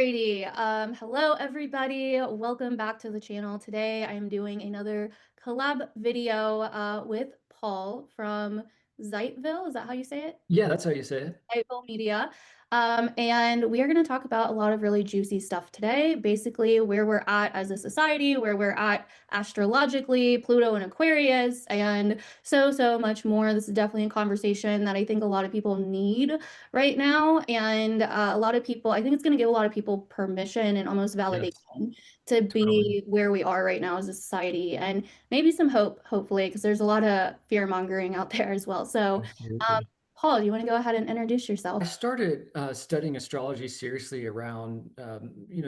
Alrighty. Hello everybody. Welcome back to the channel. Today I am doing another collab video with Paul from Zeitville. Is that how you say it? Yeah, that's how you say it. Insightful Media. And we are going to talk about a lot of really juicy stuff today. Basically, where we're at as a society, where we're at astrologically, Pluto and Aquarius, and so much more. This is definitely a conversation that I think a lot of people need right now. And a lot of people, I think it's going to give a lot of people permission and almost Yes, validation to totally. be where we are right now as a society, and maybe some hope, hopefully, because there's a lot of fear mongering out there as well. So, um, Absolutely. Paul, do you want to go ahead and introduce I yourself? started studying astrology seriously around,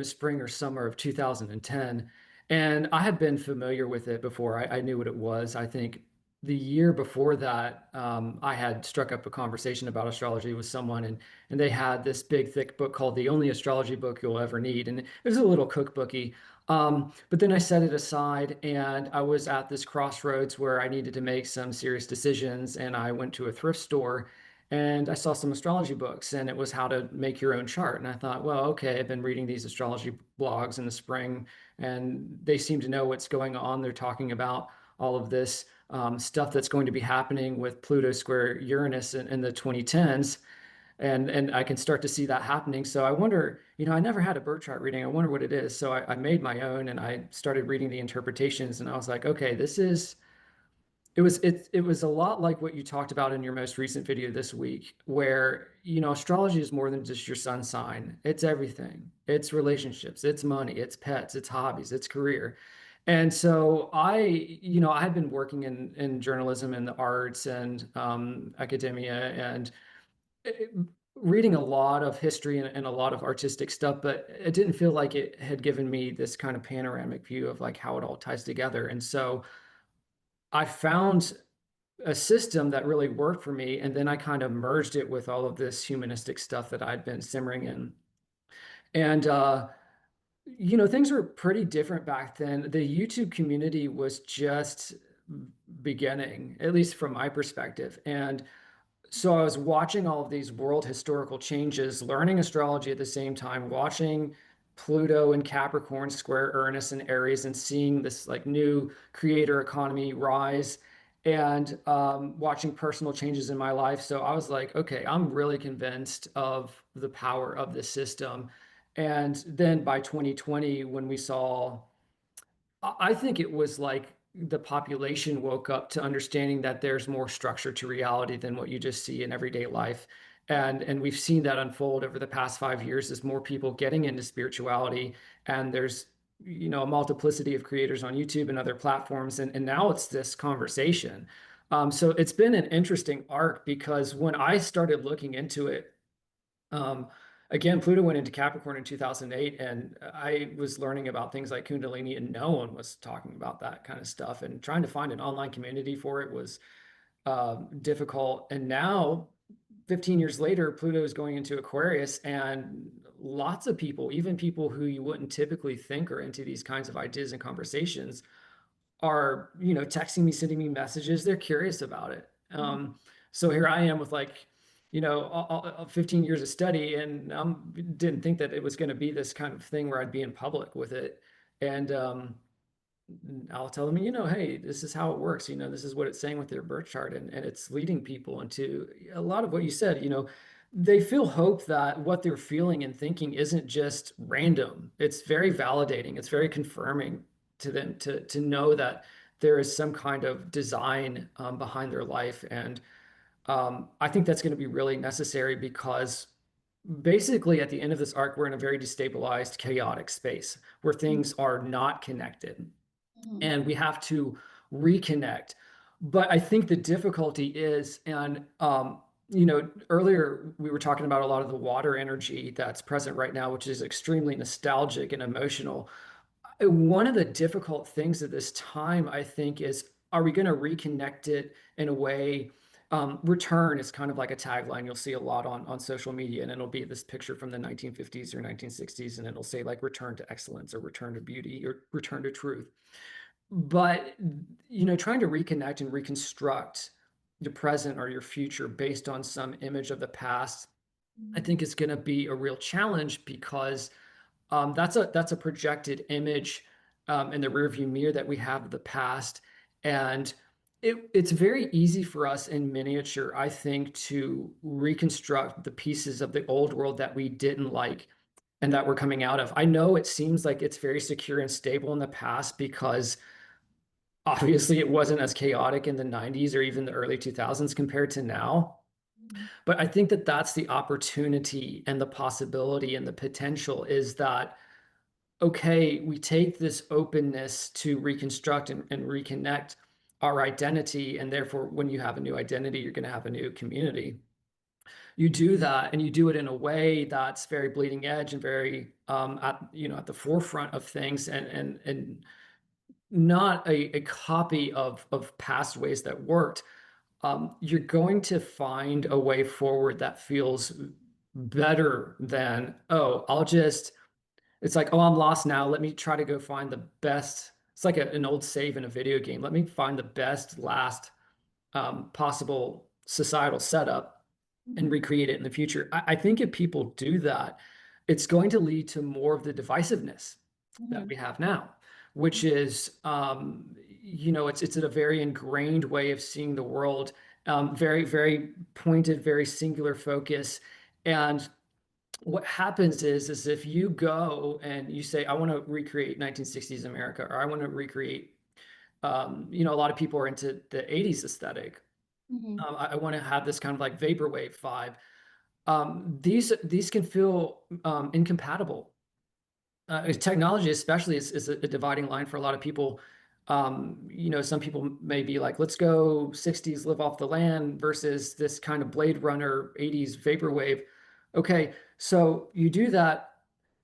spring or summer of 2010, and I had been familiar with it before. I knew what it was. I think the year before that, I had struck up a conversation about astrology with someone, and they had this big, thick book called "The Only Astrology Book You'll Ever Need," and it was a little cookbooky. But then I set it aside, and I was at this crossroads where I needed to make some serious decisions, and I went to a thrift store and I saw some astrology books, and it was how to make your own chart. And I thought, well, okay, I've been reading these astrology blogs in the spring, and they seem to know what's going on. They're talking about all of this stuff that's going to be happening with Pluto square Uranus in the 2010s. And I can start to see that happening. So I wonder, I never had a birth chart reading. I wonder what it is. So I made my own and I started reading the interpretations, and I was like, okay, it was a lot like what you talked about in your most recent video this week, where, astrology is more than just your sun sign. It's everything. It's relationships, it's money, it's pets, it's hobbies, it's career. And so I had been working in journalism and the arts and academia and uh, reading a lot of history and a lot of artistic stuff, but it didn't feel like it had given me this kind of panoramic view of like how it all ties together. And so I found a system that really worked for me. And then I kind of merged it with all of this humanistic stuff that I'd been simmering in. And, things were pretty different back then. The YouTube community was just beginning, at least from my perspective. And so I was watching all of these world historical changes, learning astrology at the same time, watching Pluto and Capricorn square Uranus and Aries, and seeing this like new creator economy rise, and watching personal changes in my life. So I was like, okay, I'm really convinced of the power of this system. And then by 2020, when we saw, I think it was like the population woke up to understanding that there's more structure to reality than what you just see in everyday life. And we've seen that unfold over the past 5 years as more people getting into spirituality. And there's, a multiplicity of creators on YouTube and other platforms. And now it's this conversation. So it's been an interesting arc because when I started looking into it, um, again, Pluto went into Capricorn in 2008, and I was learning about things like Kundalini, and no one was talking about that kind of stuff. And trying to find an online community for it was difficult. And now, 15 years later, Pluto is going into Aquarius, and lots of people, even people who you wouldn't typically think are into these kinds of ideas and conversations, are, texting me, sending me messages. They're curious about it. So here I am with like, 15 years of study, and didn't think that it was going to be this kind of thing where I'd be in public with it. And I'll tell them, hey, this is how it works. This is what it's saying with their birth chart, and it's leading people into a lot of what you said. They feel hope that what they're feeling and thinking isn't just random. It's very validating. It's very confirming to them to know that there is some kind of design behind their life. And I think that's going to be really necessary because basically at the end of this arc, we're in a very destabilized, chaotic space where things are not connected, Mhm. and we have to reconnect. But I think the difficulty is, and earlier we were talking about a lot of the water energy that's present right now, which is extremely nostalgic and emotional. One of the difficult things at this time, I think, is, are we going to reconnect it in a way? Return is kind of like a tagline you'll see a lot on social media, and it'll be this picture from the 1950s or 1960s, and it'll say like return to excellence or return to beauty or return to truth. But, trying to reconnect and reconstruct the present or your future based on some image of the past, I think is going to be a real challenge because That's a projected image in the rearview mirror that we have of the past, and it's very easy for us in miniature, I think, to reconstruct the pieces of the old world that we didn't like and that we're coming out of. I know it seems like it's very secure and stable in the past because obviously it wasn't as chaotic in the 90s or even the early 2000s compared to now. Mhm. But I think that that's the opportunity and the possibility and the potential is that, okay, we take this openness to reconstruct and reconnect our identity. And therefore, when you have a new identity, you're going to have a new community. You do that and you do it in a way that's very bleeding edge and very at the forefront of things and not a copy of past ways that worked. You're going to find a way forward that feels better than, oh, it's like, oh, I'm lost now. Let me try to go find the best. It's like an old save in a video game. Let me find the best last possible societal setup and Mhm. recreate it in the future. I think if people do that, it's going to lead to more of the divisiveness that Mhm. we have now, which is, it's a very ingrained way of seeing the world, very, very pointed, very singular focus. And what happens is if you go and you say, I want to recreate 1960s America, or I want to recreate, a lot of people are into the 80s aesthetic. Mhm. I want to have this kind of like vaporwave vibe. These can feel incompatible. Technology, especially, is a dividing line for a lot of people. Some people may be like, let's go 60s, live off the land versus this kind of Blade Runner 80s vaporwave. Okay, so you do that.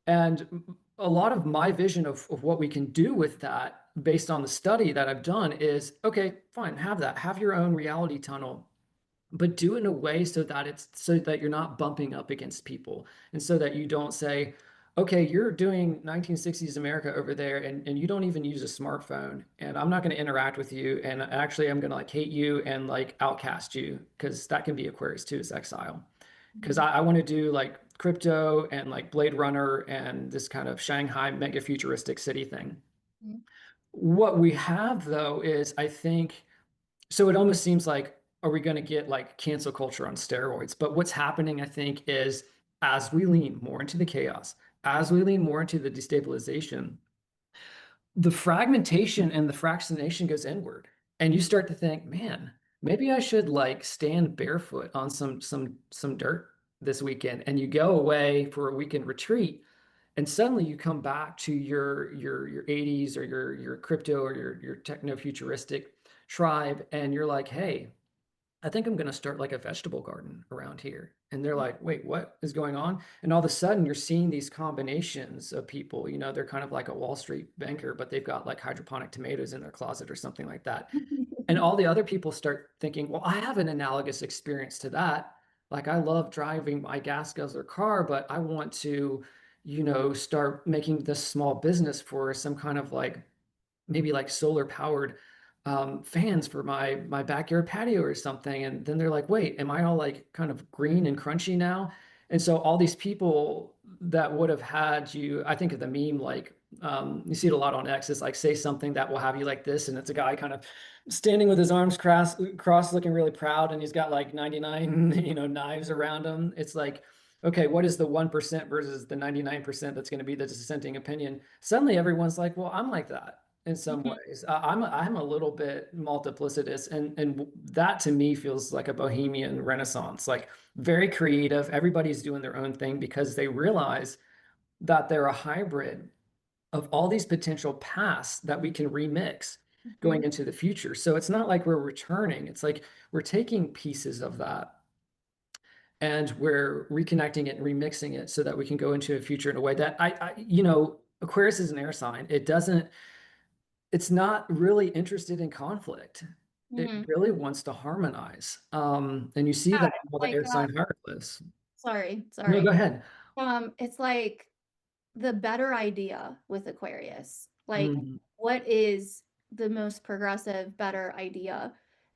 And a lot of my vision of what we can do with that, based on the study that I've done, is okay, fine, have that, have your own reality tunnel, but do it in a way so that you're not bumping up against people and so that you don't say, okay, you're doing 1960s America over there and you don't even use a smartphone and I'm not going to interact with you and actually I'm going to like hate you and like outcast you because that can be Aquarius too, is exile. Because Mhm. I want to do like crypto and like Blade Runner and this kind of Shanghai mega futuristic city thing. Mhm. What we have though is, I think, so it almost seems like, are we going to get like cancel culture on steroids? But what's happening, I think, is as we lean more into the chaos, as we lean more into the destabilization, the fragmentation and the fractionation goes inward. And you start to think, man, maybe I should like stand barefoot on some dirt this weekend. And you go away for a weekend retreat, and suddenly you come back to your 80s or your crypto or your techno futuristic tribe, and you're like, hey, I think I'm going to start like a vegetable garden around here. And they're like, wait, what is going on? And all of a sudden, you're seeing these combinations of people. They're kind of like a Wall Street banker, but they've got like hydroponic tomatoes in their closet or something like that. And all the other people start thinking, well, I have an analogous experience to that. Like, I love driving my gas guzzler car, but I want to, start making this small business for some kind of like maybe like solar powered fans for my backyard patio or something. And then they're like, wait, am I all like kind of green and crunchy now? And so all these people that would have had you, I think of the meme, like you see it a lot on X, is like say something that will have you like this, and it's a guy kind of standing with his arms crossed, looking really proud, and he's got like 99, knives around him. It's like, okay, what is the 1% versus the 99% that's going to be the dissenting opinion? Suddenly everyone's like, well, I'm like that in some Mhm. ways. I'm a little bit multiplicitous, and that to me feels like a bohemian renaissance, like very creative. Everybody's doing their own thing because they realize that they're a hybrid of all these potential paths that we can remix going Mhm. into the future. So it's not like we're returning. It's like we're taking pieces of that and we're reconnecting it and remixing it so that we can go into a future in a way that Aquarius is an air sign. It's not really interested in conflict. It Mhm. really wants to harmonize. And you see Yeah, that in it's all the like, air sign hieroglyphs. sorry, No, sorry. go ahead. It's like the better idea with Aquarius. Like, Mm, what is the most progressive, better idea?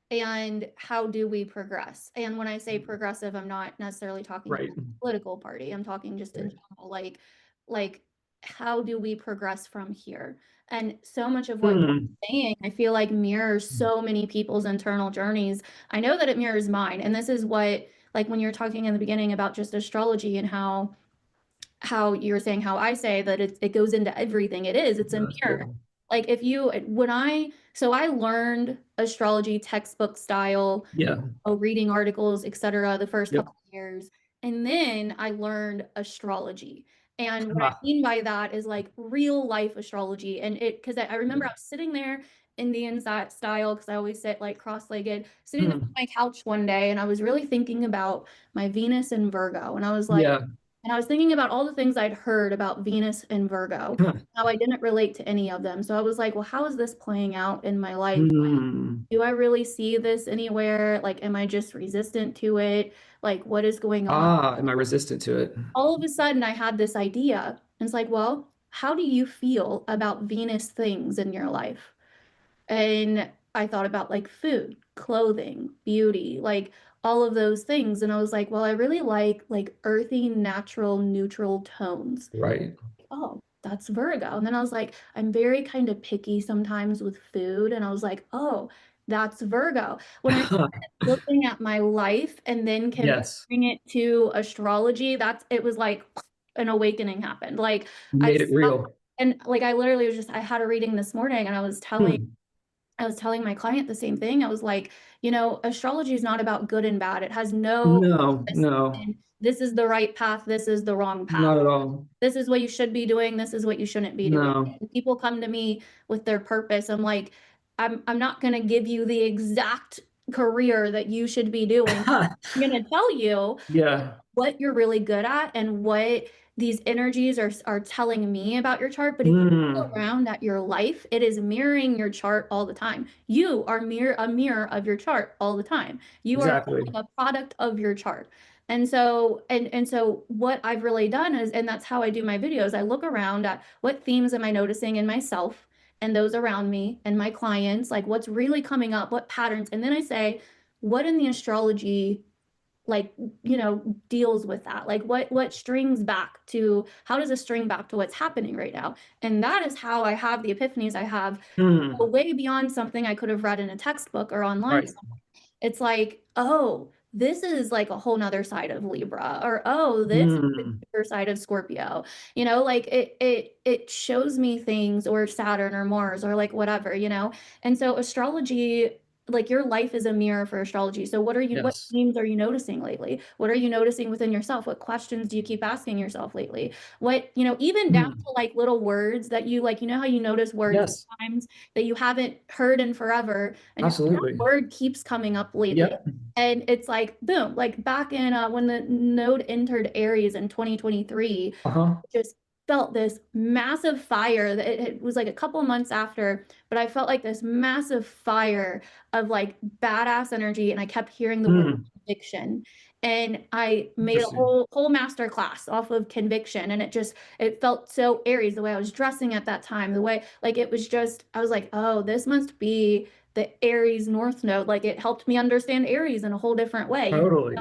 And how do we progress? And when I say progressive, I'm not necessarily talking right. about political party. I'm talking just in Right. general, like how do we progress from here? And so much of what Hmm. you're saying, I feel like mirrors so many people's internal journeys. I know that it mirrors mine. And this is what, like when you're talking in the beginning about just astrology and how you're saying how I say that it goes into everything. It is, it's a Yeah. mirror. Like if you when I so I learned astrology textbook style, Yeah. reading articles, etc., the first Yep. couple of years. And then I learned astrology. And what I Ah, mean by that is like real life astrology. And because I remember yeah. I was sitting there Indian style, because I always sit like cross-legged, sitting there Hmm. on my couch one day, and I was really thinking about my Venus and Virgo. And I was like, Yeah. and I was thinking about all the things I'd heard about Venus and Virgo, how I didn't relate to any of them. So I was like, well, how is this playing out in my life? Hmm. Do I really see this anywhere? Like, am I just resistant to it? Like, what is going on? Ah, am I resistant to it? All of a sudden, I had this idea. And it's like, well, how do you feel about Venus things in your life? And I thought about like food, clothing, beauty, like all of those things. And I was like, well, I really like earthy, natural, neutral tones. Right. Oh, that's Virgo. And then I was like, I'm very kind of picky sometimes with food. And I was like, oh, that's Virgo. When I started looking at my life and then Yes. comparing it to astrology, it was like an awakening happened. Like You I made it sat real. and like I literally was just I had a reading this morning and Hmm. I was telling my client the same thing. I was like, astrology is not about good and bad. It has no No, purpose no, in this is the right path, this is the wrong path. not at all. This is what you should be doing, this is what you shouldn't be doing. No. And people come to me with their purpose. I'm like, I'm not going to give you the exact career that you should be doing. I'm going to tell you Yeah. what you're really good at and what these energies are telling me about your chart. But if you look Hmm. around at your life, it is mirroring your chart all the time. You are a mirror of your chart all the time. You are Exactly. a product of your chart. And so what I've really done is, and that's how I do my videos, I look around at what themes am I noticing in myself and those around me and my clients, like what's really coming up, what patterns, and then I say, what in the astrology like deals with that, like what strings back to, how does it string back to what's happening right now? And that is how I have the epiphanies I have, Hmm. way beyond something I could have read in a textbook or online. Right. It's like, oh, this is like a whole nother side of Libra, or oh, this is the Hmm. deeper side of Scorpio. Like it shows me things, or Saturn or Mars or like whatever. And so astrology, like your life is a mirror for astrology. So what Yes. themes are you noticing lately? What are you noticing within yourself? What questions do you keep asking yourself lately? What, even down Hmm. to like little words that you like, how you notice words Yes. sometimes that you haven't heard in forever, and you're like, that Absolutely. word keeps coming up lately. Yep. And it's like, boom, like back in when the node entered Aries in 2023, Uh-huh. just felt this massive fire that it was like a couple months after, but I felt like this massive fire of like badass energy. And I kept hearing the word Hmm. conviction. And I made a Interesting. whole master class off of conviction. And it felt so Aries, the way I was dressing at that time, the way like it was just, I was like, oh, this must be the Aries North Node. Like it helped me understand Aries in a whole different way. Totally.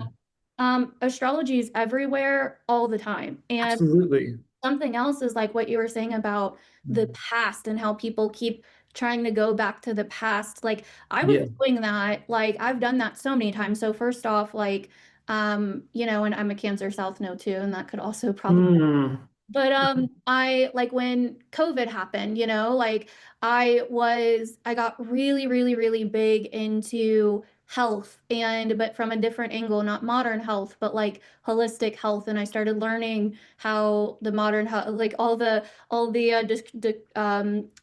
Astrology is everywhere all the time. And Absolutely. something else is like what you were saying about the Hmm. past and how people keep trying to go back to the past. Like I was Yeah. doing that, like I've done that so many times. So first off, like and I'm a Cancer South Node too, and that could also probably, Hmm. but I like when COVID happened, like I got really, really, really big into health, and but from a different angle, not modern health, but like holistic health. And I started learning how the modern health, like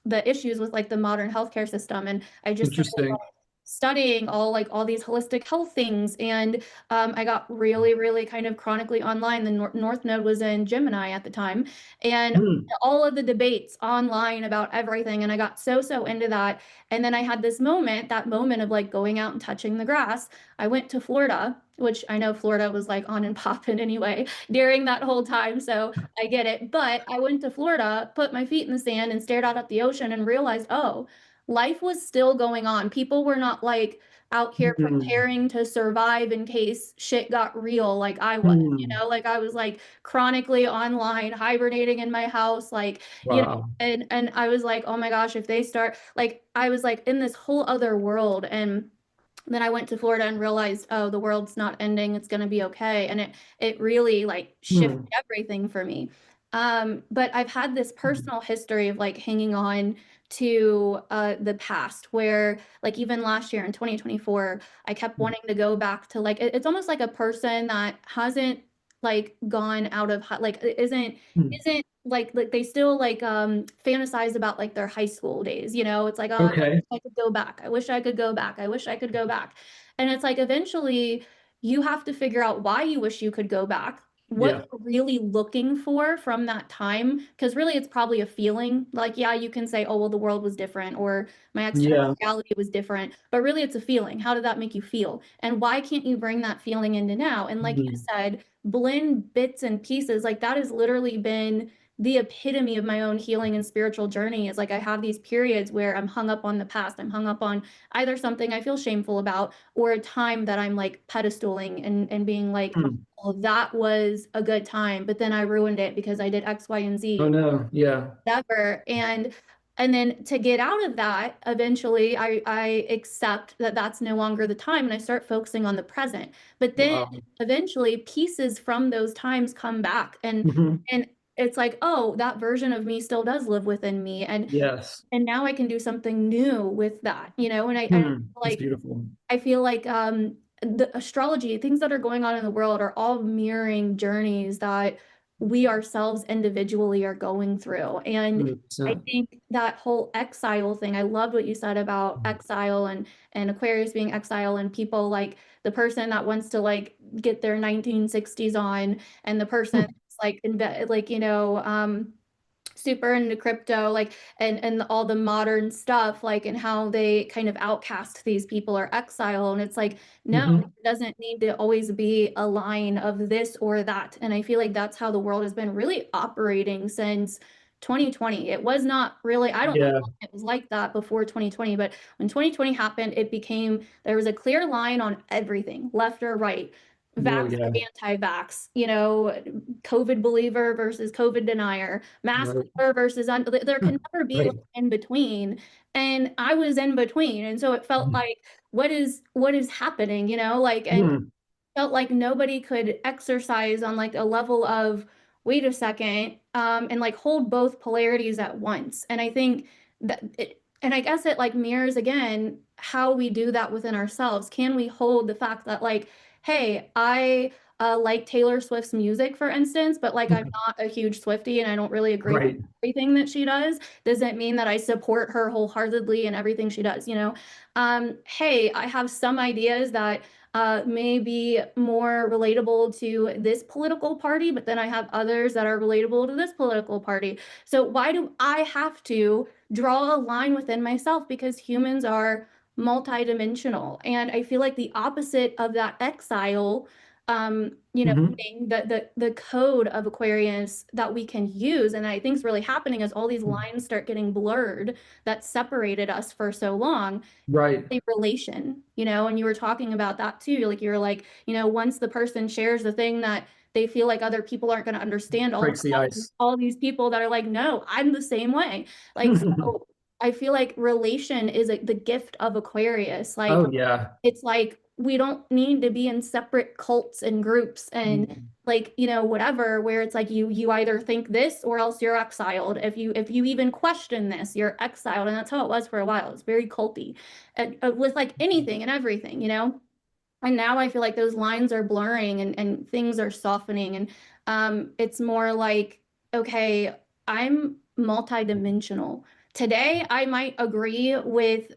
the issues with like the modern healthcare system. And I just started Interesting. studying all these holistic health things. And I got really, really kind of chronically online. The North Node was in Gemini at the time, and Hmm. all of the debates online about everything. And I got so into that. And then I had that moment of like going out and touching the grass. I went to Florida, which I know Florida was like on and popping anyway during that whole time. So I get it. But I went to Florida, put my feet in the sand and stared out at the ocean and realized, oh, life was still going on. People were not like out here Mm, preparing to survive in case shit got real like I was, mm. like I was like chronically online, hibernating in my house, like, Wow. and I was like, oh my gosh, if they start, like, I was like in this whole other world. And then I went to Florida and realized, oh, the world's not ending. It's going to be okay. And it really like shifted Mm, everything for me. But I've had this personal history of like hanging on to the past where like even last year in 2024, I kept mm, wanting to go back to like it's almost like a person that hasn't like gone out of like mm. isn't like they still like fantasize about like their high school days, it's like, oh, Okay. I could go back. I wish I could go back. I wish I could go back. And it's like eventually you have to figure out why you wish you could go back, what Yeah. you're really looking for from that time. Because really, it's probably a feeling. Like, yeah, you can say, oh, well, the world was different or my external Yeah. reality was different. But really, it's a feeling. How did that make you feel? And why can't you bring that feeling into now? And like you Mm, said, blend bits and pieces. Like that has literally been the epitome of my own healing and spiritual journey is like I have these periods where I'm hung up on the past. I'm hung up on either something I feel shameful about or a time that I'm like pedestaling and being like, mm. oh, that was a good time, but then I ruined it because I did X, Y, and Oh Z, no. Yeah. whatever. And then to get out of that, eventually I accept that that's no longer the time and I start focusing on the present. But then Wow. eventually pieces from those times come back Hmm. and it's like, oh, that version of me still does live within me. Yes. And now I can do something new with that, and I Hmm. That's like beautiful. I feel like the astrology, things that are going on in the world are all mirroring journeys that we ourselves individually are going through. And I 100%. think that whole exile thing, I loved what you said about exile and Aquarius being exile and people like the person that wants to like get their 1960s on and the person that's like like super into crypto like and all the modern stuff like and how they kind of outcast these people or exile and it's like no, Hmm. it doesn't need to always be a line of this or that. And I feel like that's how the world has been really operating since 2020. It was not really, I don't know Yeah. if it was like that before 2020, but when 2020 happened, it became there was a clear line on everything, left or right, Oh vax or yeah. anti-vax, COVID believer versus COVID denier, mask Right. wearer versus there can never be like Right. in between. And I was in between. And so it felt like, what is happening, like, and Hmm. felt like nobody could exercise on like a level of wait a second and like hold both polarities at once. And I think and I guess it like mirrors again how we do that within ourselves. Can we hold the fact that like, hey, I like Taylor Swift's music, for instance, but like I'm not a huge Swiftie and I don't really agree with Right. everything that she does. Doesn't mean that I support her wholeheartedly in everything she does. Hey, I have some ideas that may be more relatable to this political party, but then I have others that are relatable to this political party. So why do I have to draw a line within myself? Because humans are multidimensional. And I feel like the opposite of that exile, Hmm. meaning the code of Aquarius that we can use, and I think is really happening as all these lines start getting blurred that separated us for so long Right. relation, and you were talking about that too. Like you're like, once the person shares the thing that they feel like other people aren't going to understand, all of a Breaks the sudden, ice. all these people that are like, no, I'm the same way. Like, so I feel like relation is like the gift of Aquarius. Like Oh yeah. it's like we don't need to be in separate cults and groups and Mm. like whatever where it's like you either think this or else you're exiled. If you even question this you're exiled, and that's how it was for a while. It's very culty and, with like anything and everything. And now I feel like those lines are blurring and things are softening. And it's more like, okay, I'm multidimensional. Today, I might agree with,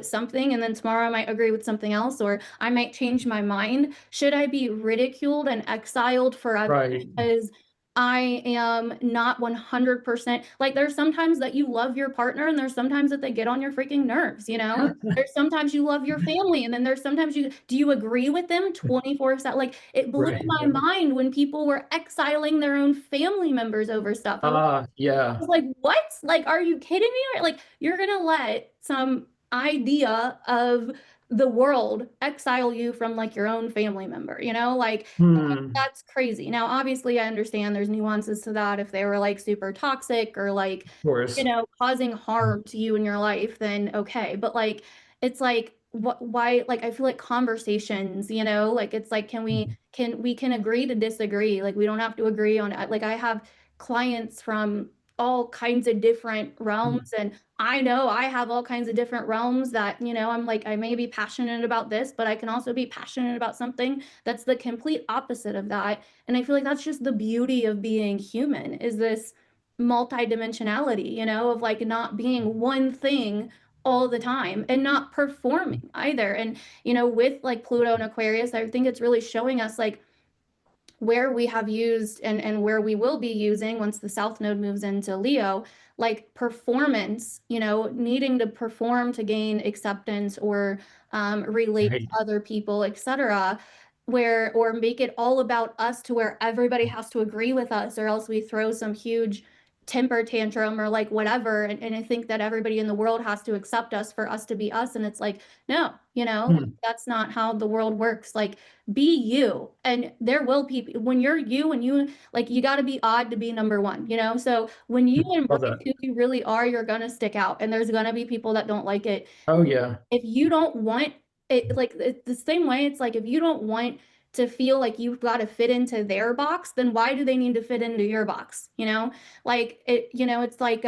something, and then tomorrow I might agree with something else, or I might change my mind. Should I be ridiculed and exiled forever Right. because I am not 100% like there's sometimes that you love your partner and there's sometimes that they get on your freaking nerves, you know? There's sometimes you love your family and then there's sometimes you do you agree with them 24/7? Like it blew Right. my Yeah. mind when people were exiling their own family members over stuff. I Yeah. was like, what? Like, are you kidding me? Like, you're gonna let some idea of the world exile you from like your own family member, you know? Like, Hmm. that's crazy. Now, obviously, I understand there's nuances to that. If they were like super toxic or like, Of course. causing harm to you in your life, then okay. But like, it's like, what, why, like, I feel like conversations, like it's like, can agree to disagree? Like, we don't have to agree on it. Like, I have clients from all kinds of different realms and I know I have all kinds of different realms that, I'm like, I may be passionate about this, but I can also be passionate about something that's the complete opposite of that. And I feel like that's just the beauty of being human is this multidimensionality, of like not being one thing all the time and not performing either. And, with like Pluto and Aquarius, I think it's really showing us like where we have used and where we will be using once the South Node moves into Leo, like performance, needing to perform to gain acceptance or relate to Right. other people, etc. Where or make it all about us to where everybody has to agree with us, or else we throw some huge temper tantrum or like whatever, and I think that everybody in the world has to accept us for us to be us, and it's like no, like, Hmm. that's not how the world works. Like be you and there will be when you're you and you like you got to be odd to be number one, so when you Love embrace that. who you really are you're going to stick out and there's going to be people that don't like it. Oh yeah. If you don't want it, like it's the same way, it's like if you don't want to feel like you've got to fit into their box, then why do they need to fit into your box, like it's like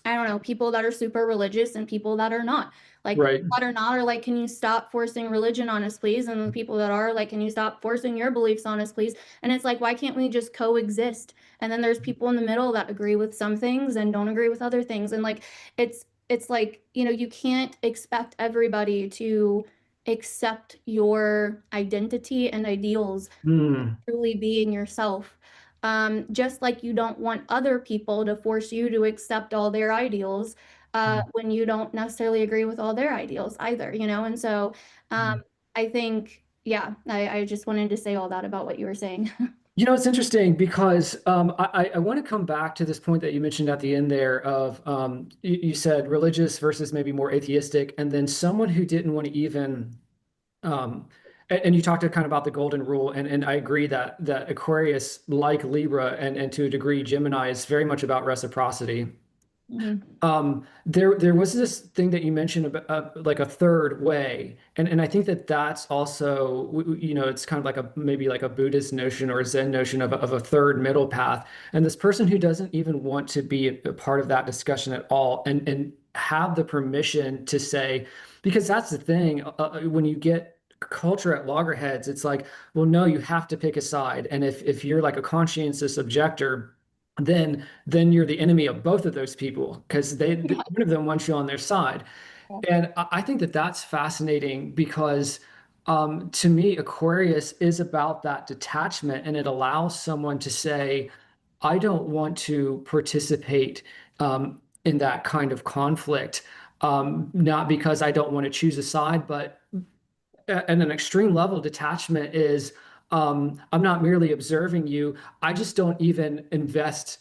I don't know, people that are super religious and people that are not. Like people Right. that are not are like, can you stop forcing religion on us, please? And the people that are like, can you stop forcing your beliefs on us, please? And it's like, why can't we just coexist? And then there's people in the middle that agree with some things and don't agree with other things. And like it's like, you can't expect everybody to accept your identity and ideals Hmm. truly being yourself. Just like you don't want other people to force you to accept all their ideals when you don't necessarily agree with all their ideals either, And so um, I think, yeah, I just wanted to say all that about what you were saying. It's interesting because I want to come back to this point that you mentioned at the end there of you said religious versus maybe more atheistic, and then someone who didn't want to even and you talked kind of about the golden rule, and I agree that Aquarius, like Libra, and to a degree Gemini, is very much about reciprocity. Mhm. There was this thing that you mentioned about like a third way, and I think that that's also it's kind of like a maybe like a Buddhist notion or a Zen notion of a third middle path, and this person who doesn't even want to be a part of that discussion at all, and have the permission to say, because that's the thing when you get culture at loggerheads, it's like, well, no, you have to pick a side, and if you're like a conscientious objector, then you're the enemy of both of those people because one of them wants you on their side. And I think that that's fascinating because to me, Aquarius is about that detachment, and it allows someone to say, I don't want to participate in that kind of conflict, not because I don't want to choose a side, but at an extreme level, detachment is I'm not merely observing you. I just don't even invest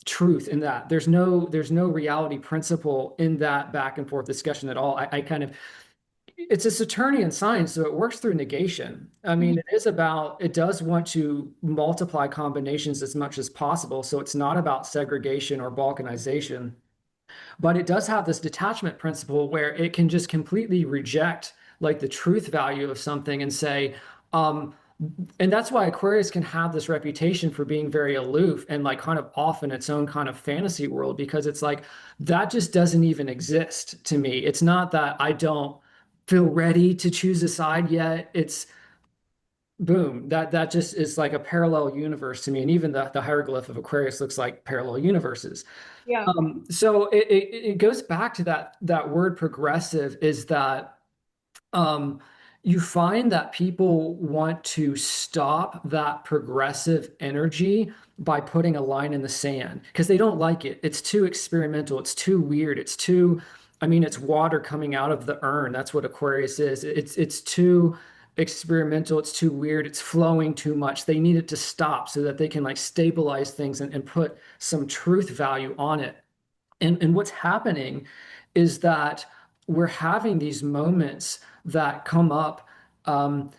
truth in that. There's no reality principle in that back and forth discussion at all. I kind of it's a Saturnian science, so it works through negation. I mean, it does want to multiply combinations as much as possible. So it's not about segregation or balkanization. But it does have this detachment principle where it can just completely reject like the truth value of something and say, um, and that's why Aquarius can have this reputation for being very aloof and like kind of off in its own kind of fantasy world because it's like that just doesn't even exist to me. It's not that I don't feel ready to choose a side yet. It's boom, that just is like a parallel universe to me. And even the hieroglyph of Aquarius looks like parallel universes. Yeah. So it goes back to that word progressive is that um, you find that people want to stop that progressive energy by putting a line in the sand because they don't like it. It's too experimental. It's too weird. It's too, I mean, it's water coming out of the urn. That's what Aquarius is. It's too experimental. It's too weird. It's flowing too much. They need it to stop so that they can like stabilize things and put some truth value on it. And what's happening is that we're having these moments that come up um,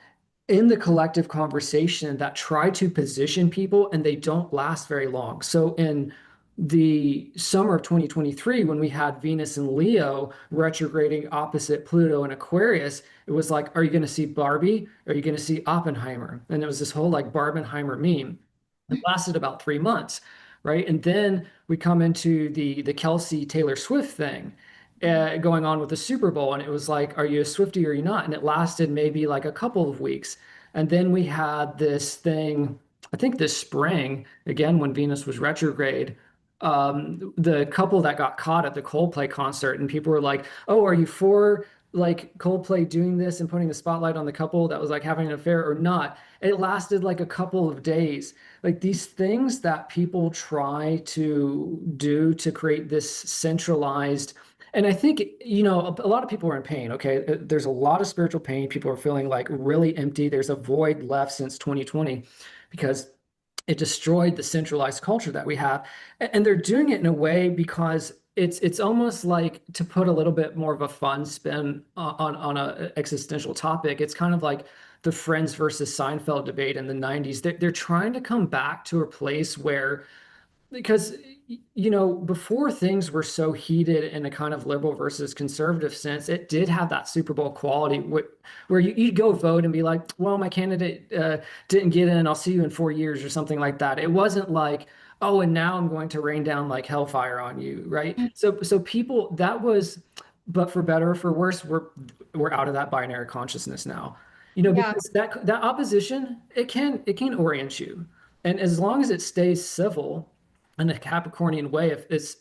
in the collective conversation that try to position people and they don't last very long. So in the summer of 2023, when we had Venus and Leo retrograding opposite Pluto and Aquarius, it was like, are you going to see Barbie? Are you going to see Oppenheimer? And it was this whole like Barbenheimer meme. It lasted about 3 months, right? And then we come into the Kelsey Taylor Swift thing going on with the Super Bowl, and it was like, are you a Swiftie or are you not? And it lasted maybe like a couple of weeks, and then we had this thing, I think this spring, again when Venus was retrograde. The couple that got caught at the Coldplay concert, and people were like, "Oh, are you for like Coldplay doing this and putting the spotlight on the couple that was like having an affair or not?" It lasted like a couple of days, like these things that people try to do to create this centralized. And I think, a lot of people are in pain. Okay. There's a lot of spiritual pain. People are feeling like really empty. There's a void left since 2020 because it destroyed the centralized culture that we have. And they're doing it in a way because it's almost like, to put a little bit more of a fun spin on a existential topic. It's kind of like the Friends versus Seinfeld debate in the 90s. They're trying to come back to a place where, because before things were so heated in a kind of liberal versus conservative sense, it did have that Super Bowl quality where you'd go vote and be like, well, my candidate didn't get in, I'll see you in 4 years or something like that. It wasn't like, oh, and now I'm going to rain down like hellfire on you, right? So people, that was, but for better or for worse, we're out of that binary consciousness now. Yeah. Because that opposition, it can orient you. And as long as it stays civil in a Capricornian way, if it's,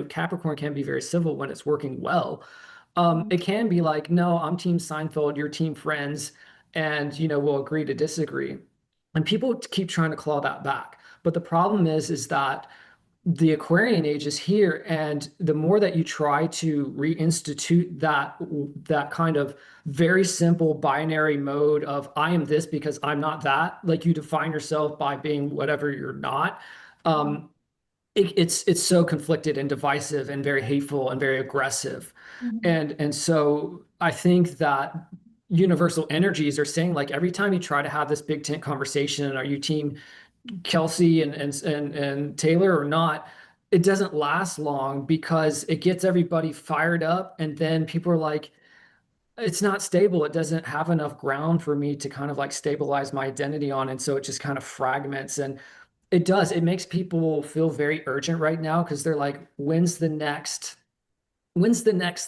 Capricorn can be very civil when it's working well. It can be like, no, I'm team Seinfeld, you're team Friends, and we'll agree to disagree. And people keep trying to claw that back. But the problem is that the Aquarian age is here, and the more that you try to reinstitute that kind of very simple binary mode of I am this because I'm not that, like you define yourself by being whatever you're not. Um, it's so conflicted and divisive and very hateful and very aggressive. And so I think that universal energies are saying, like, every time you try to have this big tent conversation, are you team Kelsey and Taylor or not? It doesn't last long because it gets everybody fired up, and then people are like, it's not stable. It doesn't have enough ground for me to kind of like stabilize my identity on. And so it just kind of fragments. And it does. It makes people feel very urgent right now because they're like, when's the next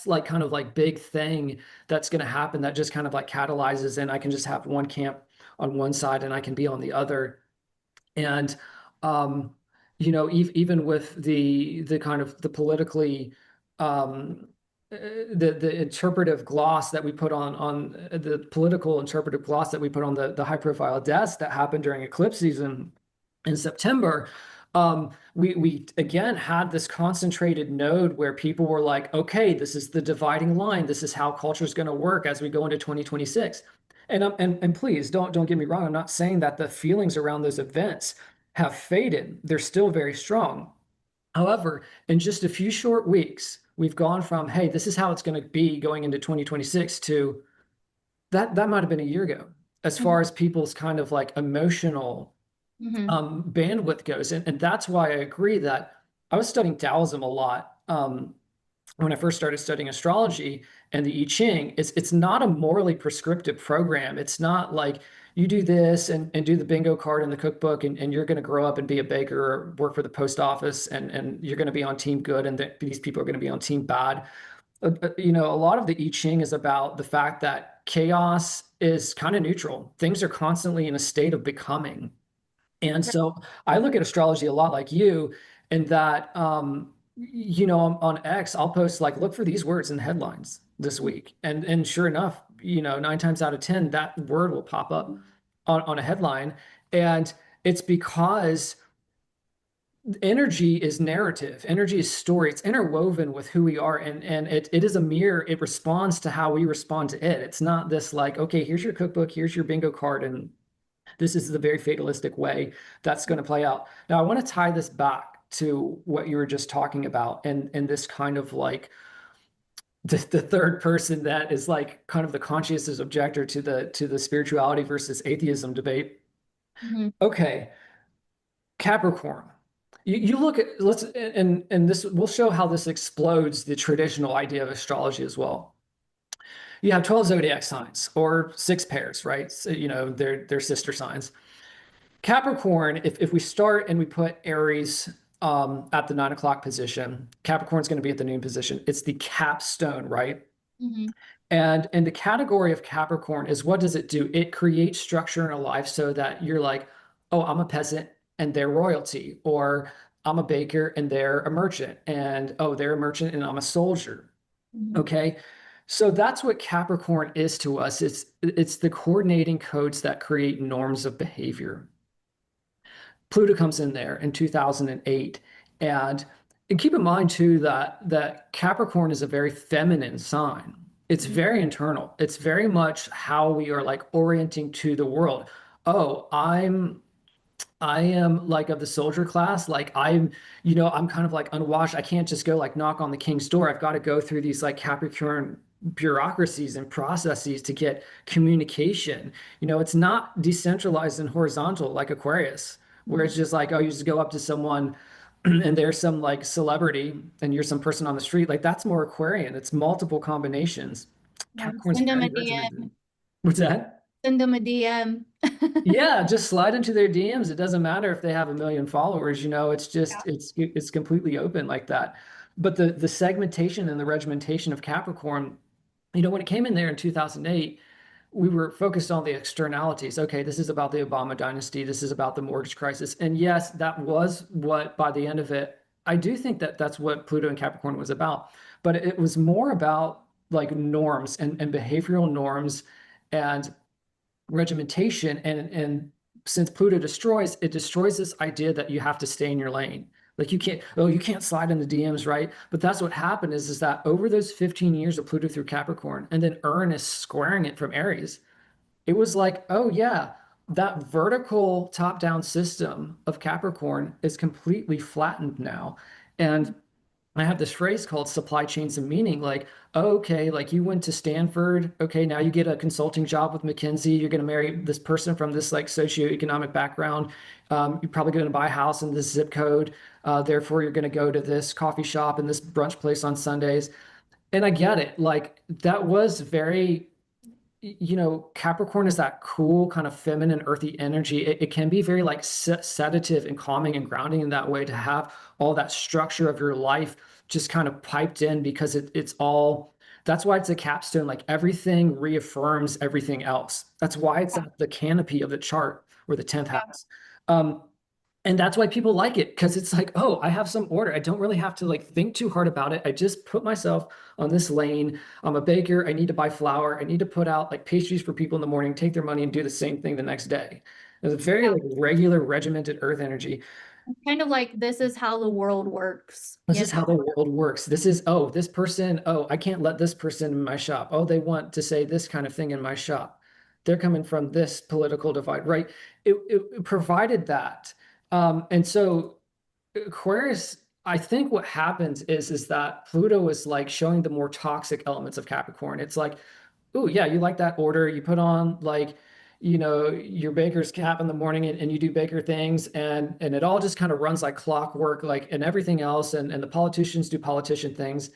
like kind of like big thing that's going to happen that just kind of like catalyzes, and I can just have one camp on one side and I can be on the other. And um, even with the kind of the politically the interpretive gloss that we put on the political interpretive gloss that we put on the high profile deaths that happened during eclipse season in September. We again had this concentrated node where people were like, okay, this is the dividing line. This is how culture is going to work as we go into 2026. And please don't get me wrong. I'm not saying that the feelings around those events have faded. They're still very strong. However, in just a few short weeks, we've gone from, hey, this is how it's going to be going into 2026 to that might have been a year ago, as far as people's kind of like emotional bandwidth goes. And that's why I agree that I was studying Taoism a lot. When I first started studying astrology and the I Ching, it's not a morally prescriptive program. It's not like you do this and do the bingo card in the cookbook, and you're going to grow up and be a baker or work for the post office, and you're going to be on team good, and these people are going to be on team bad. A lot of the I Ching is about the fact that chaos is kind of neutral. Things are constantly in a state of becoming. And so I look at astrology a lot like you, in that, on X, I'll post like, look for these words in headlines this week. And sure enough, nine times out of 10, that word will pop up on a headline. And it's because energy is narrative, energy is story, it's interwoven with who we are, and it is a mirror. It responds to how we respond to it. It's not this like, okay, here's your cookbook, here's your bingo card, and this is the very fatalistic way that's going to play out. Now I want to tie this back to what you were just talking about, and this kind of like the third person that is like kind of the conscientious objector to the spirituality versus atheism debate. Mhm. Okay, Capricorn. You look at let's and this we'll show how this explodes the traditional idea of astrology as well. You have 12 zodiac signs or six pairs, right? So, they're sister signs. Capricorn, if we start and we put Aries at the 9 o'clock position, Capricorn's going to be at the noon position. It's the capstone, right? Mhm. And in the category of Capricorn is, what does it do? It creates structure in a life so that you're like, oh, I'm a peasant and they're royalty, or I'm a baker and they're a merchant, and oh, they're a merchant and I'm a soldier. Mhm. Okay. So that's what Capricorn is to us. It's the coordinating codes that create norms of behavior. Pluto comes in there in 2008. And, and keep in mind too that Capricorn is a very feminine sign. It's Mhm. very internal. It's very much how we are like orienting to the world. Oh, I am like of the soldier class. Like I'm kind of like unwashed. I can't just go like knock on the king's door. I've got to go through these like Capricorn bureaucracies and processes to get communication. It's not decentralized and horizontal like Aquarius, where Mhm. it's just like, oh, you just go up to someone and there's some like celebrity and you're some person on the street. Like that's more Aquarian. It's multiple combinations. Yeah, Capricorn's send them very a regimented. DM. What's that? Send them a DM. Yeah, just slide into their DMs. It doesn't matter if they have a million followers, it's Yeah. just it's completely open like that. But the segmentation and the regimentation of Capricorn, when it came in there in 2008, we were focused on the externalities. Okay, this is about the Obama dynasty. This is about the mortgage crisis. And yes, that was what by the end of it, I do think that that's what Pluto and Capricorn was about. But it was more about like norms and behavioral norms and regimentation, and since Pluto destroys, it destroys this idea that you have to stay in your lane. Like you can't slide in the DMs, right? But that's what happened is that over those 15 years of Pluto through Capricorn and then Uranus squaring it from Aries, it was like, oh yeah, that vertical top-down system of Capricorn is completely flattened now. And I have this phrase called supply chains of meaning. Like, oh, okay, like you went to Stanford. Okay, now you get a consulting job with McKinsey. You're going to marry this person from this like socioeconomic background. You're probably going to buy a house in this zip code. Therefore, you're going to go to this coffee shop and this brunch place on Sundays. And I get it. Like that was very Capricorn is that cool kind of feminine, earthy energy. It can be very like sedative and calming and grounding in that way to have all that structure of your life just kind of piped in because it's all, that's why it's a capstone. Like everything reaffirms everything else. That's why it's at the canopy of the chart or the 10th Yeah. house. Um, and that's why people like it because it's like, oh, I have some order. I don't really have to like think too hard about it. I just put myself on this lane. I'm a baker. I need to buy flour. I need to put out like pastries for people in the morning, take their money, and do the same thing the next day. It's a very Yeah. like regular, regimented earth energy. Kind of like this is how the world works, This is how the world works. This is, oh, this person, oh, I can't let this person in my shop. Oh, they want to say this kind of thing in my shop. They're coming from this political divide, right? It provided that. And so Aquarius, I think what happens is that Pluto is like showing the more toxic elements of Capricorn. It's like, oh yeah, you like that order. You put on like, your baker's cap in the morning and you do baker things and it all just kind of runs like clockwork, like and everything else, and the politicians do politician things.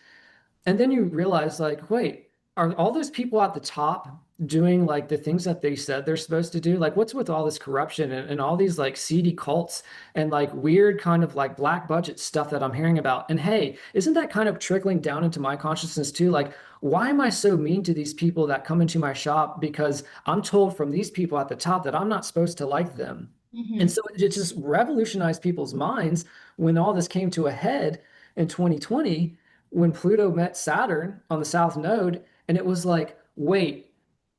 And then you realize, like, wait, are all those people at the top doing like the things that they said they're supposed to do? Like, what's with all this corruption and all these like seedy cults and like weird kind of like black budget stuff that I'm hearing about? And hey, isn't that kind of trickling down into my consciousness too? Like, why am I so mean to these people that come into my shop because I'm told from these people at the top that I'm not supposed to like them? And hmm so it just revolutionized people's minds when all this came to a head in 2020 when Pluto met Saturn on the South Node, and it was like, wait,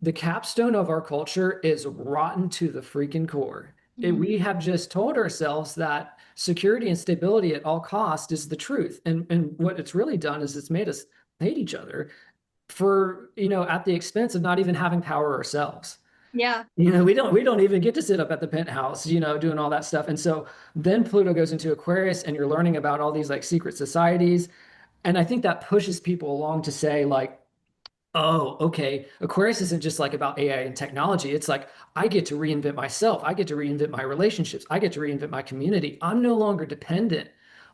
the capstone of our culture is rotten to the freaking core. Mhm. We have just told ourselves that security and stability at all cost is the truth. And what it's really done is it's made us hate each other for, at the expense of not even having power ourselves. Yeah. We don't even get to sit up at the penthouse, doing all that stuff. And so then Pluto goes into Aquarius and you're learning about all these like secret societies. And I think that pushes people along to say, like, oh, okay. Aquarius isn't just like about AI and technology. It's like I get to reinvent myself. I get to reinvent my relationships. I get to reinvent my community. I'm no longer dependent